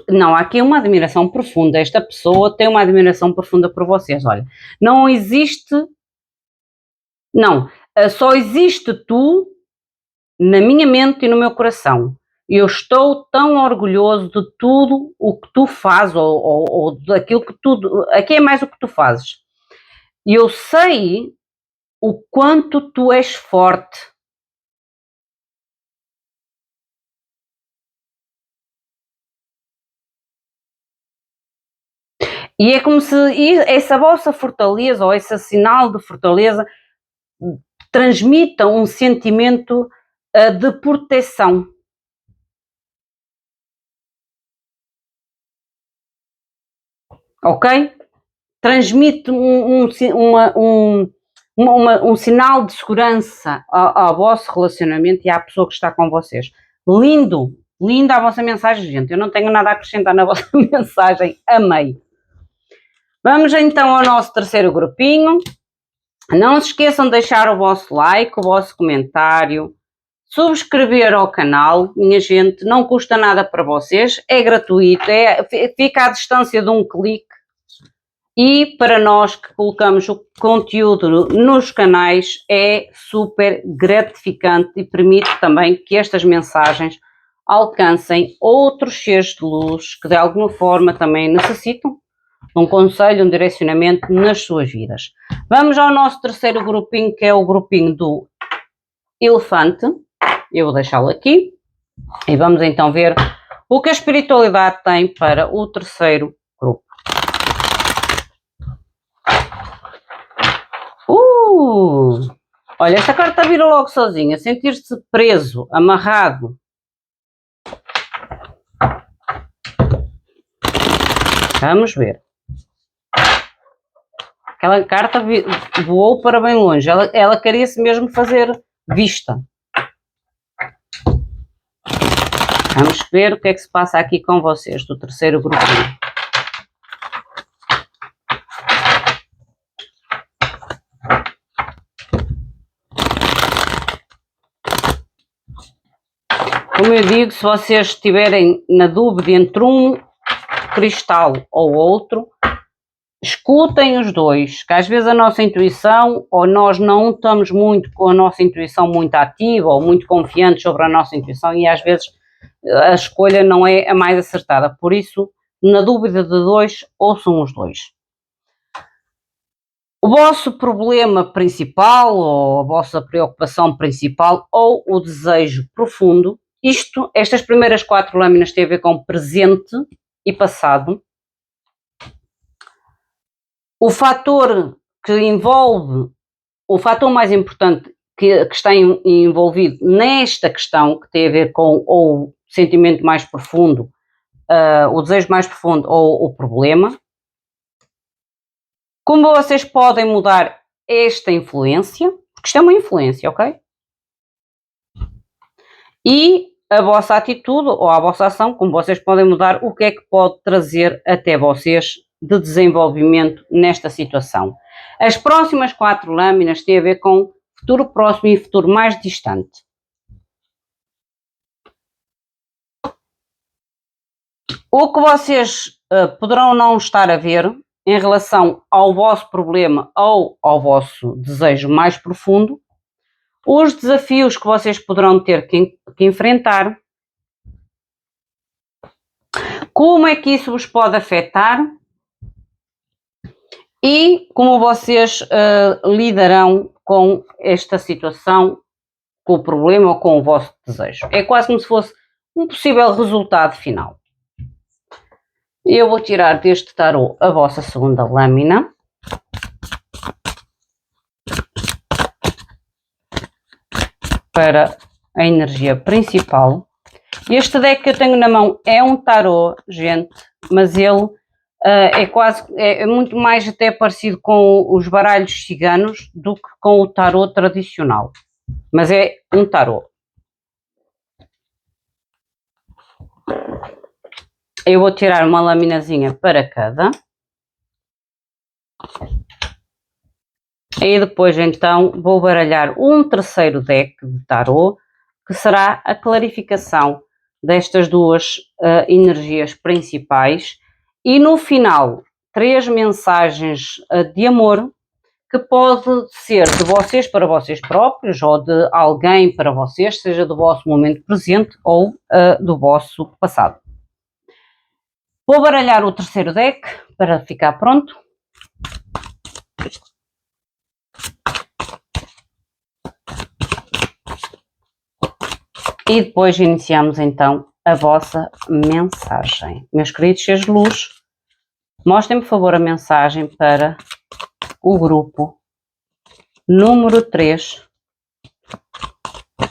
Não, há aqui uma admiração profunda. Esta pessoa tem uma admiração profunda por vocês. Olha, não existe... Não, só existe tu na minha mente e no meu coração. Eu estou tão orgulhoso de tudo o que tu fazes, ou daquilo que tu... Aqui é mais o que tu fazes. E eu sei o quanto tu és forte. E é como se essa vossa fortaleza, ou esse sinal de fortaleza, transmita um sentimento de proteção. Ok? Transmite um sinal de segurança ao vosso relacionamento e à pessoa que está com vocês. Lindo, linda a vossa mensagem, gente. Eu não tenho nada a acrescentar na vossa mensagem. Amei. Vamos então ao nosso terceiro grupinho. Não se esqueçam de deixar o vosso like, o vosso comentário, subscrever ao canal, minha gente, não custa nada para vocês, é gratuito, fica à distância de um clique. E para nós que colocamos o conteúdo nos canais é super gratificante e permite também que estas mensagens alcancem outros seres de luz que de alguma forma também necessitam de um conselho, um direcionamento nas suas vidas. Vamos ao nosso terceiro grupinho, que é o grupinho do elefante. Eu vou deixá-lo aqui e vamos então ver o que a espiritualidade tem para o terceiro grupo. Olha, esta carta vira logo sozinha, sentir-se preso, amarrado. Vamos ver. Aquela carta voou para bem longe, ela queria-se mesmo fazer vista. Vamos ver o que é que se passa aqui com vocês, do terceiro grupinho. Como eu digo, se vocês estiverem na dúvida entre um cristal ou outro, escutem os dois, que às vezes a nossa intuição, ou nós não estamos muito com a nossa intuição muito ativa, ou muito confiantes sobre a nossa intuição, e às vezes a escolha não é a mais acertada. Por isso, na dúvida de dois, ouçam os dois. O vosso problema principal, ou a vossa preocupação principal, ou o desejo profundo, estas primeiras 4 lâminas têm a ver com presente e passado. O fator que envolve, o fator mais importante que está envolvido nesta questão, que tem a ver com ou o sentimento mais profundo, o desejo mais profundo ou o problema. Como vocês podem mudar esta influência? Porque isto é uma influência, ok? E a vossa atitude ou a vossa ação, como vocês podem mudar, o que é que pode trazer até vocês de desenvolvimento nesta situação. As próximas 4 lâminas têm a ver com futuro próximo e futuro mais distante. O que vocês poderão não estar a ver em relação ao vosso problema ou ao vosso desejo mais profundo, os desafios que vocês poderão ter que enfrentar, como é que isso vos pode afetar e como vocês lidarão com esta situação, com o problema ou com o vosso desejo. É quase como se fosse um possível resultado final. Eu vou tirar deste tarô a vossa segunda lâmina. Para a energia principal. Este deck que eu tenho na mão é um tarô, gente, mas ele é muito mais até parecido com os baralhos ciganos do que com o tarô tradicional. Mas é um tarô. Eu vou tirar uma laminazinha para cada. E depois então vou baralhar um terceiro deck de tarô, que será a clarificação destas duas energias principais. E no final, 3 mensagens de amor, que pode ser de vocês para vocês próprios, ou de alguém para vocês, seja do vosso momento presente ou do vosso passado. Vou baralhar o terceiro deck para ficar pronto. E depois iniciamos então a vossa mensagem. Meus queridos seres de luz, mostrem-me por favor a mensagem para o grupo número 3,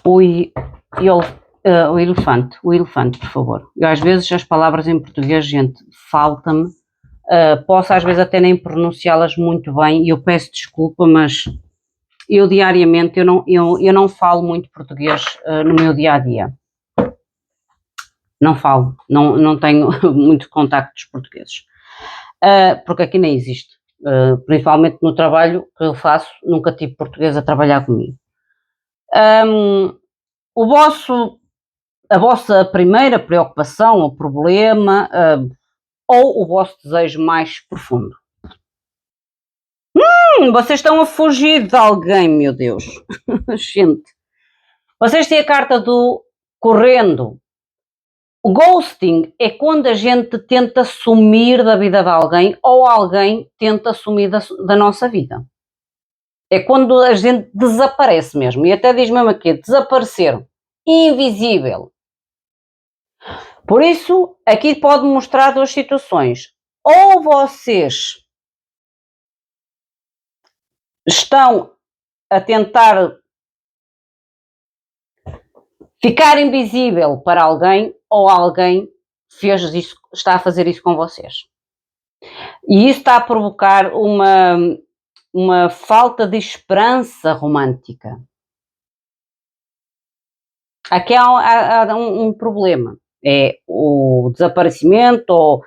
o elefante, por favor. Eu às vezes as palavras em português, gente, falta-me, posso às vezes até nem pronunciá-las muito bem e eu peço desculpa, mas eu diariamente, eu não falo muito português no meu dia-a-dia. Não falo, não tenho muitos contactos portugueses. Porque aqui nem existe. Principalmente no trabalho que eu faço, nunca tive português a trabalhar comigo. A vossa primeira preocupação ou problema, ou o vosso desejo mais profundo. Vocês estão a fugir de alguém, meu Deus. Gente. Vocês têm a carta do correndo. O ghosting é quando a gente tenta sumir da vida de alguém ou alguém tenta sumir da nossa vida. É quando a gente desaparece mesmo. E até diz mesmo aqui, desaparecer. Invisível. Por isso, aqui pode mostrar 2 situações. Ou vocês estão a tentar ficar invisível para alguém ou alguém fez isso, está a fazer isso com vocês. E isso está a provocar uma falta de esperança romântica. Aqui há um problema. É o desaparecimento, ou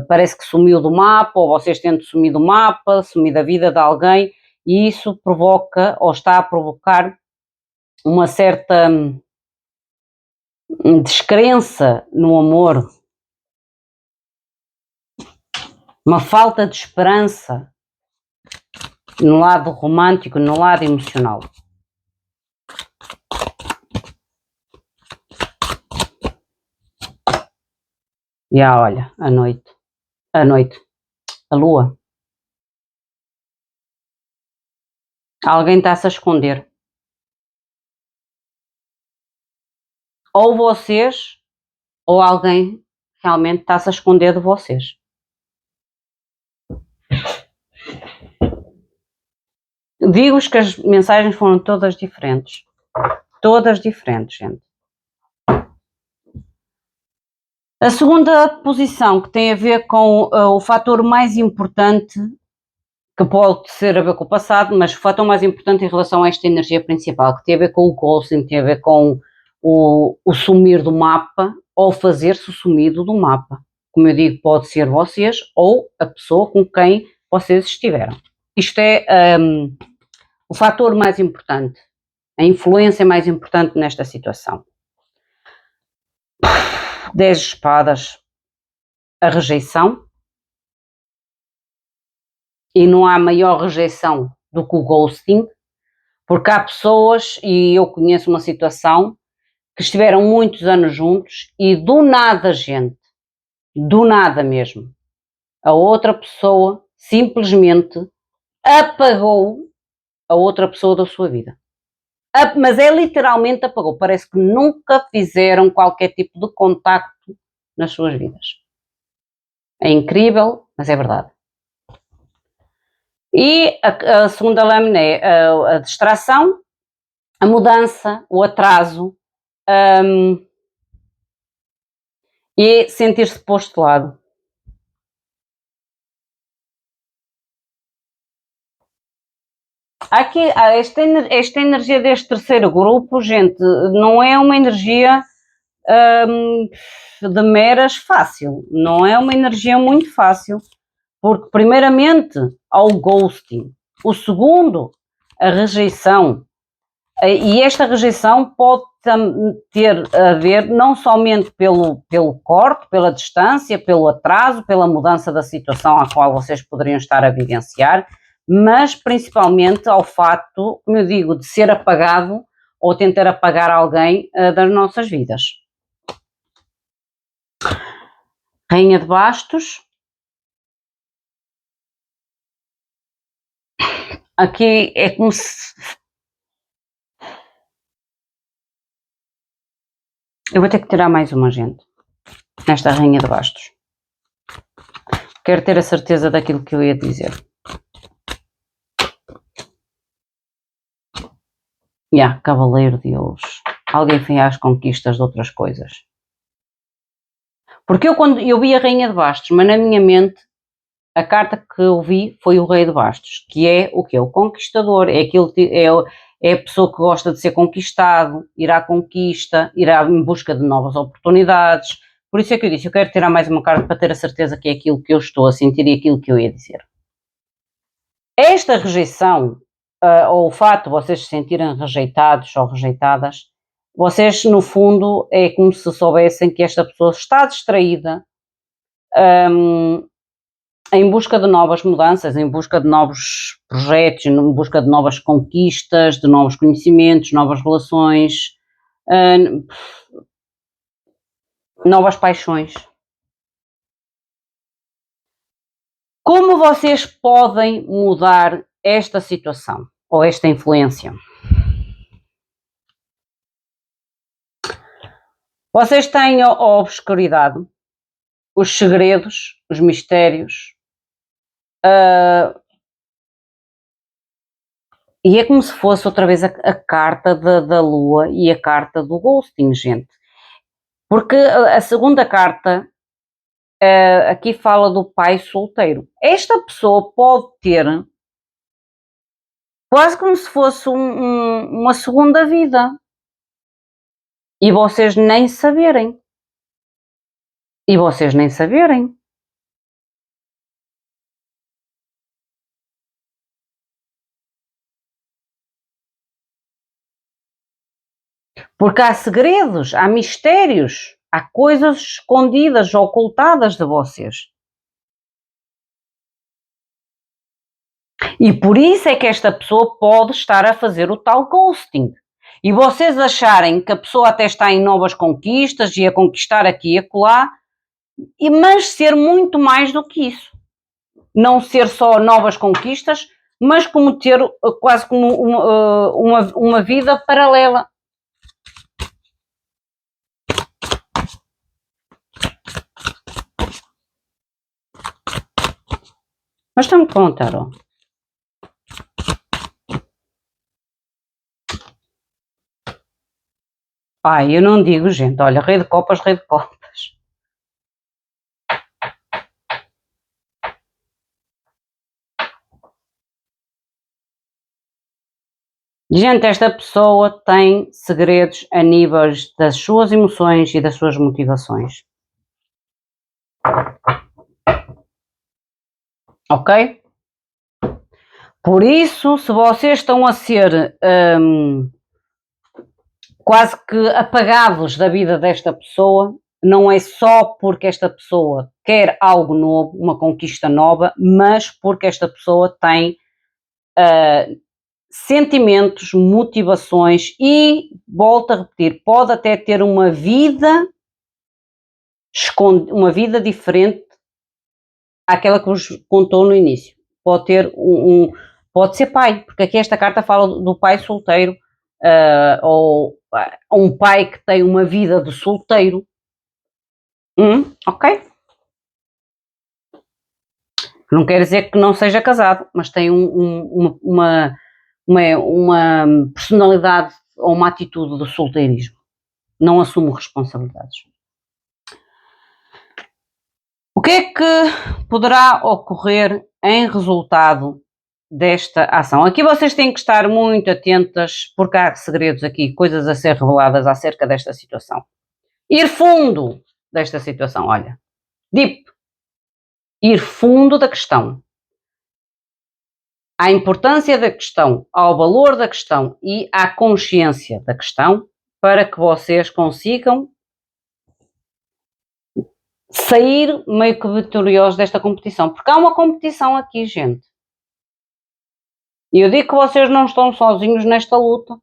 parece que sumiu do mapa, ou vocês tentam sumir do mapa, sumir da vida de alguém, e isso provoca, ou está a provocar, uma certa descrença no amor, uma falta de esperança no lado romântico, no lado emocional. E olha, a noite, a lua. Alguém está-se a esconder. Ou vocês, ou alguém realmente está-se a esconder de vocês. Digo-vos que as mensagens foram todas diferentes. Todas diferentes, gente. A segunda posição, que tem a ver com o fator mais importante, que pode ser a ver com o passado, mas o fator mais importante em relação a esta energia principal, que tem a ver com o ghosting, tem a ver com o sumir do mapa ou fazer-se o sumido do mapa. Como eu digo, pode ser vocês ou a pessoa com quem vocês estiveram. Isto é o fator mais importante, a influência mais importante nesta situação. 10 de espadas, a rejeição, e não há maior rejeição do que o ghosting, porque há pessoas, e eu conheço uma situação, que estiveram muitos anos juntos e do nada, gente, do nada mesmo, a outra pessoa simplesmente apagou a outra pessoa da sua vida. Mas é literalmente apagou, parece que nunca fizeram qualquer tipo de contacto nas suas vidas. É incrível, mas é verdade. E a segunda lâmina é a distração, a mudança, o atraso, e sentir-se posto de lado. Aqui, esta energia deste terceiro grupo, gente, não é uma energia de meras fácil, não é uma energia muito fácil, porque primeiramente há o ghosting, o segundo, a rejeição, e esta rejeição pode ter a ver não somente pelo corte, pela distância, pelo atraso, pela mudança da situação à qual vocês poderiam estar a vivenciar, mas principalmente ao facto, como eu digo, de ser apagado ou tentar apagar alguém das nossas vidas. Rainha de Bastos. Aqui é como se... Eu vou ter que tirar mais uma, gente, nesta Rainha de Bastos. Quero ter a certeza daquilo que eu ia dizer. Cavaleiro de Ouros. Alguém foi às conquistas de outras coisas. Porque quando eu vi a Rainha de Bastos, mas na minha mente a carta que eu vi foi o Rei de Bastos, que é o quê? O conquistador, é a pessoa que gosta de ser conquistado, irá à conquista, irá em busca de novas oportunidades. Por isso é que eu disse, eu quero tirar mais uma carta para ter a certeza que é aquilo que eu estou a sentir e aquilo que eu ia dizer. Esta rejeição, ou o fato de vocês se sentirem rejeitados ou rejeitadas, vocês no fundo é como se soubessem que esta pessoa está distraída, em busca de novas mudanças, em busca de novos projetos, em busca de novas conquistas, de novos conhecimentos, novas relações, novas paixões. Como vocês podem mudar esta situação ou esta influência? Vocês têm a obscuridade, os segredos, os mistérios, e é como se fosse outra vez a carta da lua e a carta do ghosting, gente. Porque a segunda carta aqui fala do pai solteiro. Esta pessoa pode ter quase como se fosse uma segunda vida e vocês nem saberem. E vocês nem saberem. Porque há segredos, há mistérios, há coisas escondidas, ocultadas de vocês. E por isso é que esta pessoa pode estar a fazer o tal ghosting. E vocês acharem que a pessoa até está em novas conquistas e a conquistar aqui e acolá, mas ser muito mais do que isso. Não ser só novas conquistas, mas como ter quase como uma vida paralela. Mas estão com o tarot. Eu não digo, gente, olha, rei de copas, rei de copas. Gente, esta pessoa tem segredos a níveis das suas emoções e das suas motivações. Ok? Por isso, se vocês estão a ser quase que apagados da vida desta pessoa, não é só porque esta pessoa quer algo novo, uma conquista nova, mas porque esta pessoa tem sentimentos, motivações e, volto a repetir, pode até ter uma vida diferente àquela que vos contou no início. Pode ter pode ser pai, porque aqui esta carta fala do pai solteiro, ou um pai que tem uma vida de solteiro. Ok? Não quer dizer que não seja casado, mas tem uma personalidade ou uma atitude de solteirismo. Não assumo responsabilidades. O que é que poderá ocorrer em resultado desta ação? Aqui vocês têm que estar muito atentas, porque há segredos aqui, coisas a ser reveladas acerca desta situação. Ir fundo desta situação, olha. Deep. Ir fundo da questão. À importância da questão, ao valor da questão e à consciência da questão, para que vocês consigam sair meio que vitoriosos desta competição. Porque há uma competição aqui, gente. E eu digo que vocês não estão sozinhos nesta luta.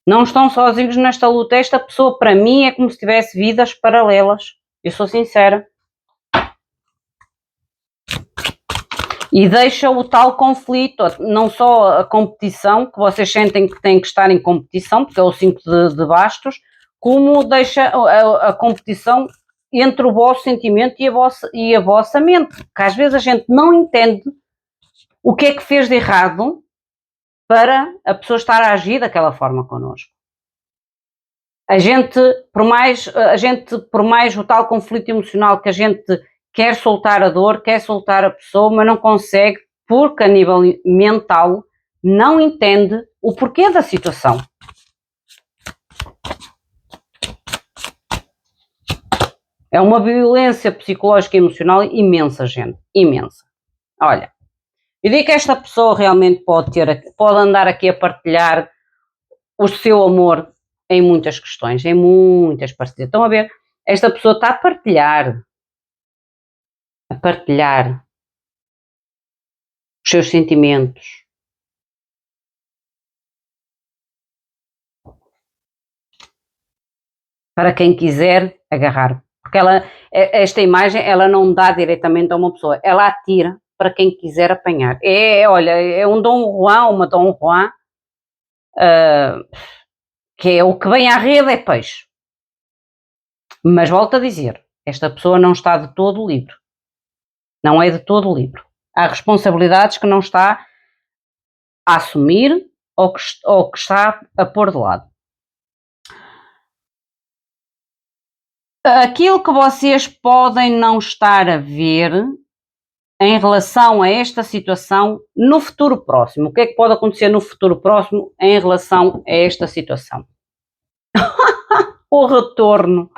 Não estão sozinhos nesta luta. Esta pessoa, para mim, é como se tivesse vidas paralelas. Eu sou sincera. E deixa o tal conflito, não só a competição, que vocês sentem que têm que estar em competição, porque é o 5 de bastos, como deixa a competição entre o vosso sentimento e a vossa mente. Porque às vezes a gente não entende o que é que fez de errado para a pessoa estar a agir daquela forma connosco. A gente, por mais o tal conflito emocional que a gente quer soltar a dor, quer soltar a pessoa, mas não consegue, porque a nível mental não entende o porquê da situação. É uma violência psicológica e emocional imensa, gente, imensa. Olha, eu digo que esta pessoa realmente pode andar aqui a partilhar o seu amor em muitas questões, em muitas partilhas. Estão a ver? Esta pessoa está a partilhar os seus sentimentos. Para quem quiser agarrar. Porque esta imagem, ela não dá diretamente a uma pessoa, ela atira para quem quiser apanhar. Olha, é um Dom Juan, uma Dom Juan, que é o que vem à rede é peixe. Mas volto a dizer, esta pessoa não está de todo livre. Não é de todo livre. Há responsabilidades que não está a assumir ou que está a pôr de lado. Aquilo que vocês podem não estar a ver em relação a esta situação no futuro próximo. O que é que pode acontecer no futuro próximo em relação a esta situação? O retorno.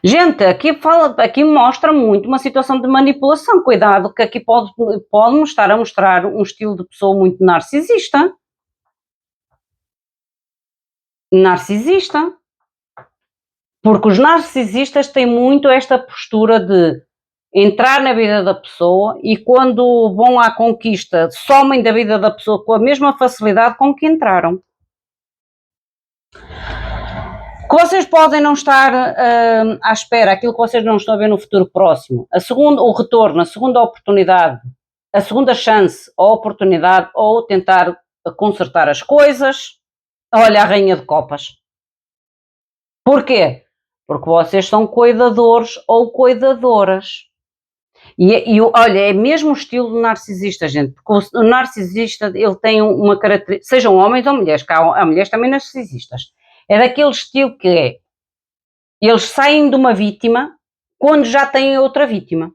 Gente, aqui mostra muito uma situação de manipulação. Cuidado, que aqui pode estar a mostrar um estilo de pessoa muito narcisista. Porque os narcisistas têm muito esta postura de entrar na vida da pessoa e quando vão à conquista somem da vida da pessoa com a mesma facilidade com que entraram. Que vocês podem não estar à espera, aquilo que vocês não estão a ver no futuro próximo, o retorno, a segunda oportunidade, a segunda chance, a oportunidade ou tentar consertar as coisas. Olha a Rainha de Copas. Porquê? Porque vocês são cuidadores ou cuidadoras. E olha, é mesmo o estilo do narcisista, gente, porque o narcisista, ele tem uma característica, sejam homens ou mulheres, que há mulheres também narcisistas, é daquele estilo que eles saem de uma vítima quando já têm outra vítima.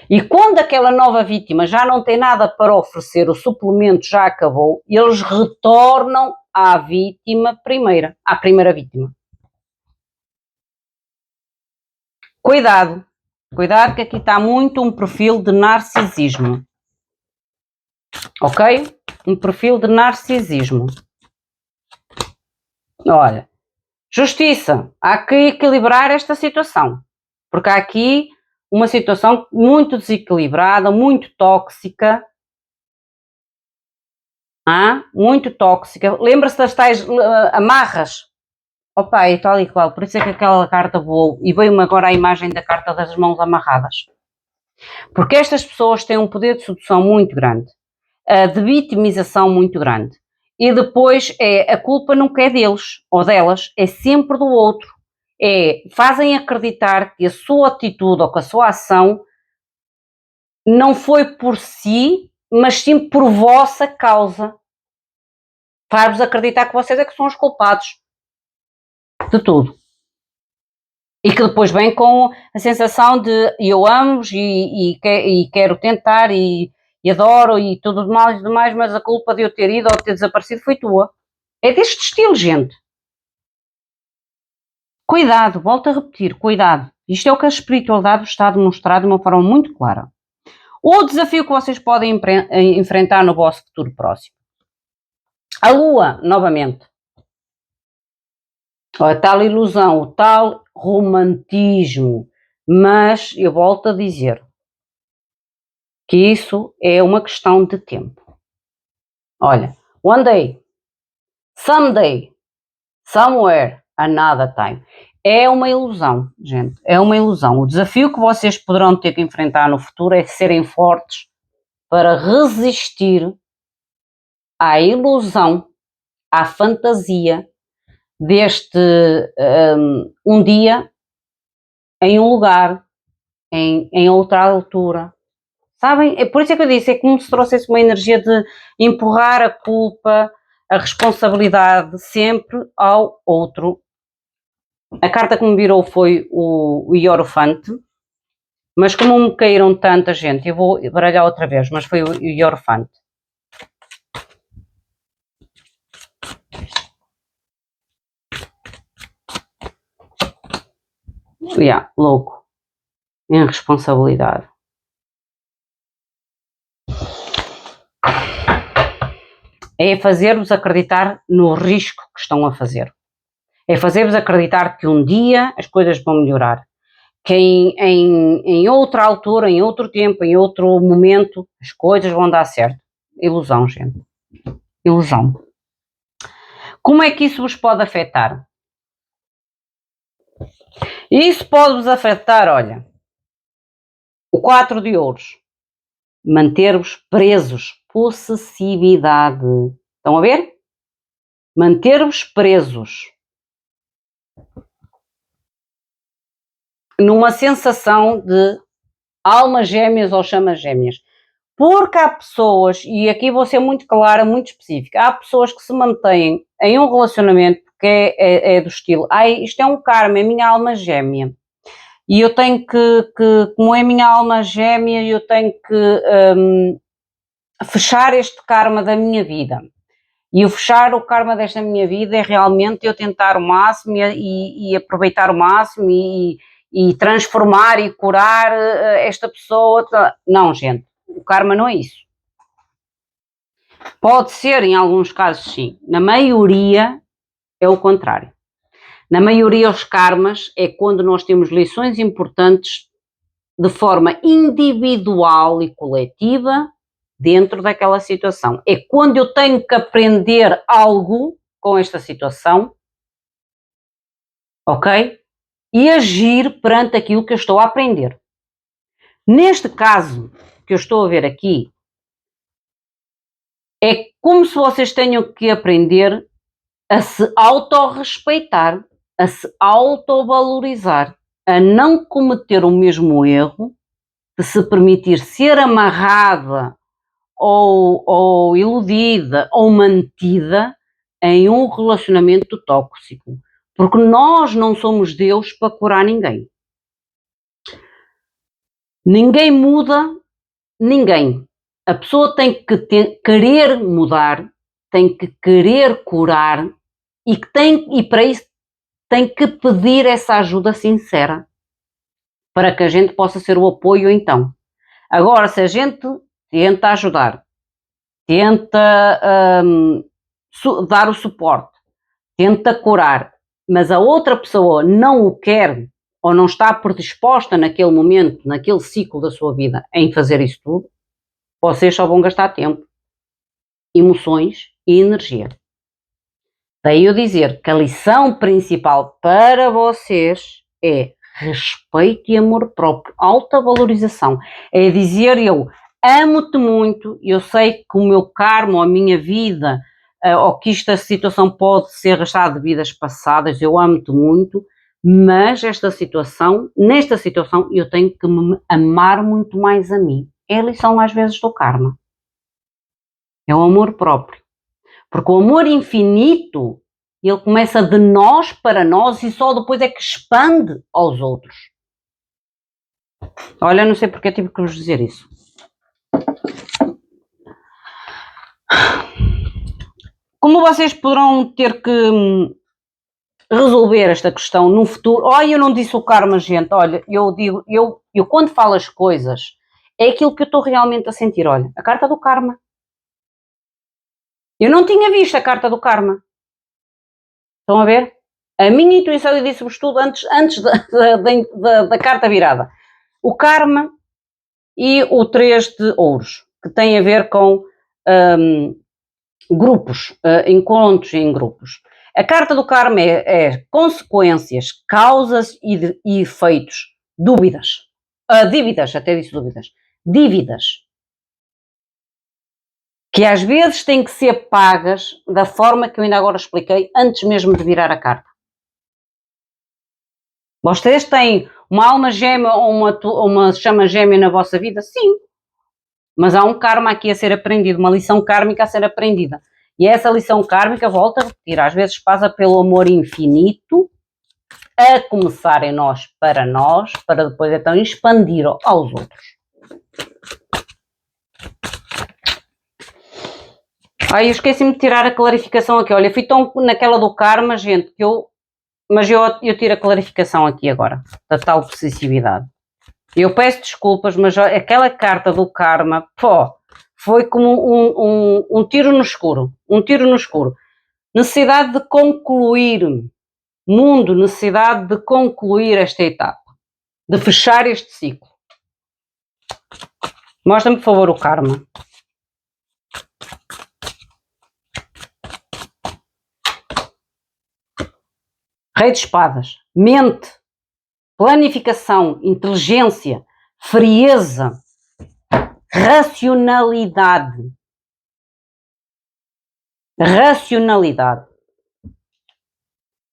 E quando aquela nova vítima já não tem nada para oferecer, o suplemento já acabou, eles retornam à vítima primeira, à primeira vítima. Cuidado, cuidado que aqui está muito um perfil de narcisismo. Ok? Um perfil de narcisismo. Olha, justiça, há que equilibrar esta situação, porque há aqui uma situação muito desequilibrada, muito tóxica. Muito tóxica. Lembra-se das tais amarras? Opa, e tal e qual. Por isso é que aquela carta voou. E veio-me agora a imagem da carta das mãos amarradas. Porque estas pessoas têm um poder de sedução muito grande, de vitimização muito grande. E depois a culpa nunca é deles ou delas, é sempre do outro. Fazem acreditar que a sua atitude ou que a sua ação não foi por si, mas sim por vossa causa. Faz-vos acreditar que vocês é que são os culpados de tudo. E que depois vem com a sensação de eu amo-vos e quero tentar e adoro e tudo mais e demais, mas a culpa de eu ter ido ou ter desaparecido foi tua. É deste estilo, gente. Cuidado, volto a repetir, cuidado. Isto é o que a espiritualidade vos está a demonstrar de uma forma muito clara. O desafio que vocês podem enfrentar no vosso futuro próximo. A Lua, novamente. A tal ilusão, o tal romantismo. Mas eu volto a dizer que isso é uma questão de tempo. Olha, one day, someday, somewhere, another time. É uma ilusão, gente, é uma ilusão. O desafio que vocês poderão ter que enfrentar no futuro é serem fortes para resistir à ilusão, à fantasia deste um dia em um lugar, em outra altura. Sabem? É por isso é que eu disse, é como se trouxesse uma energia de empurrar a culpa, a responsabilidade sempre ao outro. A carta que me virou foi o Hierophante, mas como me caíram tanta gente, eu vou baralhar outra vez, mas foi o Hierophante. Louco. Irresponsabilidade. É fazer-vos acreditar no risco que estão a fazer. É fazer-vos acreditar que um dia as coisas vão melhorar. Que em outra altura, em outro tempo, em outro momento, as coisas vão dar certo. Ilusão, gente. Ilusão. Como é que isso vos pode afetar? Isso pode-vos afetar, olha, o 4 de ouros. Manter-vos presos. Possessividade. Estão a ver? Manter-vos presos. Numa sensação de almas gêmeas ou chamas gêmeas. Porque há pessoas, e aqui vou ser muito clara, muito específica, há pessoas que se mantêm em um relacionamento que é do estilo, isto é um karma, é minha alma gêmea. E eu tenho que como é minha alma gêmea, eu tenho que fechar este karma da minha vida. E o fechar o karma desta minha vida é realmente eu tentar o máximo e aproveitar o máximo e transformar e curar esta pessoa. Não, gente, o karma não é isso. Pode ser em alguns casos sim, na maioria é o contrário. Na maioria os karmas é quando nós temos lições importantes de forma individual e coletiva dentro daquela situação. É quando eu tenho que aprender algo com esta situação, ok? E agir perante aquilo que eu estou a aprender. Neste caso que eu estou a ver aqui, é como se vocês tenham que aprender a se autorrespeitar, a se autovalorizar, a não cometer o mesmo erro de se permitir ser amarrada ou iludida ou mantida em um relacionamento tóxico. Porque nós não somos Deus para curar ninguém. Ninguém muda ninguém. A pessoa tem que querer mudar, tem que querer curar e para isso tem que pedir essa ajuda sincera para que a gente possa ser o apoio então. Agora, se a gente tenta ajudar, tenta dar o suporte, tenta curar, mas a outra pessoa não o quer ou não está predisposta naquele momento, naquele ciclo da sua vida em fazer isso tudo, vocês só vão gastar tempo, emoções e energia. Daí eu dizer que a lição principal para vocês é respeito e amor próprio, alta valorização. É dizer eu amo-te muito, eu sei que o meu karma, a minha vida, ou que esta situação pode ser arrastada de vidas passadas, eu amo-te muito, mas nesta situação eu tenho que me amar muito mais a mim. É a lição às vezes do karma. É o amor próprio. Porque o amor infinito, ele começa de nós para nós e só depois é que expande aos outros. Olha, não sei porque tive que vos dizer isso. Como vocês poderão ter que resolver esta questão no futuro? Olha, eu não disse o karma, gente. Olha, eu quando falo as coisas, é aquilo que eu estou realmente a sentir. Olha, a carta do karma. Eu não tinha visto a carta do karma. Estão a ver? A minha intuição, eu disse-vos tudo antes da carta virada. O karma e o 3 de ouros, que tem a ver com grupos, encontros em grupos. A carta do karma é consequências, causas e efeitos, dúvidas. Dívidas, até disse dúvidas. Dívidas. Que às vezes têm que ser pagas da forma que eu ainda agora expliquei, antes mesmo de virar a carta. Vocês têm uma alma gêmea ou uma chama gêmea na vossa vida? Sim. Mas há um karma aqui a ser aprendido, uma lição kármica a ser aprendida. E essa lição kármica, volta a repetir, às vezes passa pelo amor infinito, a começar em nós, para depois então expandir aos outros. Eu esqueci-me de tirar a clarificação aqui. Olha, fui tão naquela do karma, gente, que eu tiro a clarificação aqui agora, da tal possessividade. Eu peço desculpas, mas aquela carta do karma, foi como um tiro no escuro. Um tiro no escuro. Necessidade de concluir, mundo, necessidade de concluir esta etapa, de fechar este ciclo. Mostra-me, por favor, o karma. Rei de espadas, mente, planificação, inteligência, frieza, racionalidade.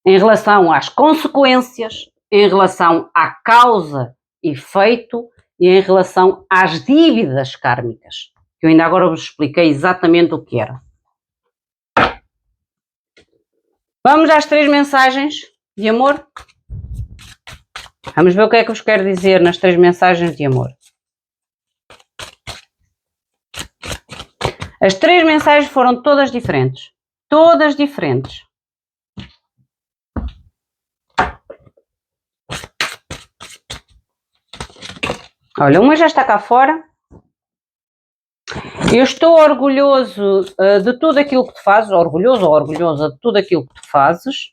Em relação às consequências, em relação à causa e efeito e em relação às dívidas kármicas, que eu ainda agora vos expliquei exatamente o que era. Vamos às 3 mensagens de amor? Vamos ver o que é que vos quero dizer nas 3 mensagens de amor. As 3 mensagens foram todas diferentes. Todas diferentes. Olha, uma já está cá fora. Eu estou orgulhoso de tudo aquilo que tu fazes, orgulhoso ou orgulhosa de tudo aquilo que tu fazes.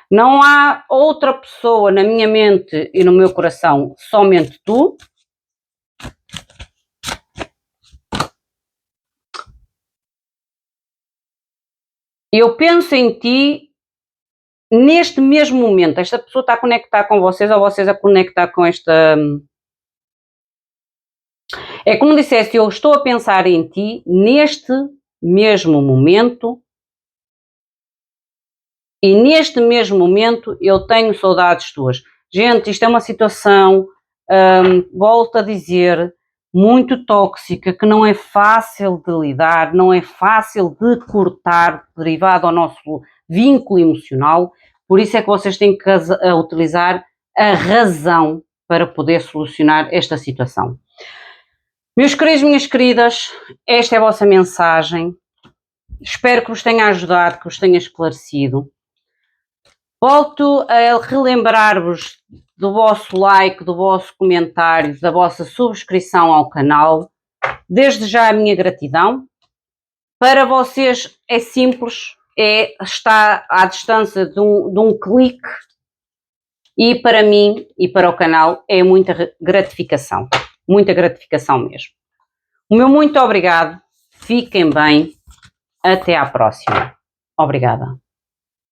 Não há outra pessoa na minha mente e no meu coração, somente tu. Eu penso em ti neste mesmo momento. Esta pessoa está a conectar com vocês ou vocês a conectar com esta... É como dissesse, eu estou a pensar em ti neste mesmo momento e neste mesmo momento eu tenho saudades tuas. Gente, isto é uma situação, volto a dizer, muito tóxica, que não é fácil de lidar, não é fácil de cortar, derivado ao nosso vínculo emocional. Por isso é que vocês têm que utilizar a razão para poder solucionar esta situação. Meus queridos, minhas queridas, esta é a vossa mensagem. Espero que vos tenha ajudado, que vos tenha esclarecido. Volto a relembrar-vos do vosso like, do vosso comentário, da vossa subscrição ao canal. Desde já a minha gratidão. Para vocês é simples, está à distância de um clique, e para mim e para o canal é muita gratificação mesmo. O meu muito obrigado, fiquem bem, até à próxima. Obrigada.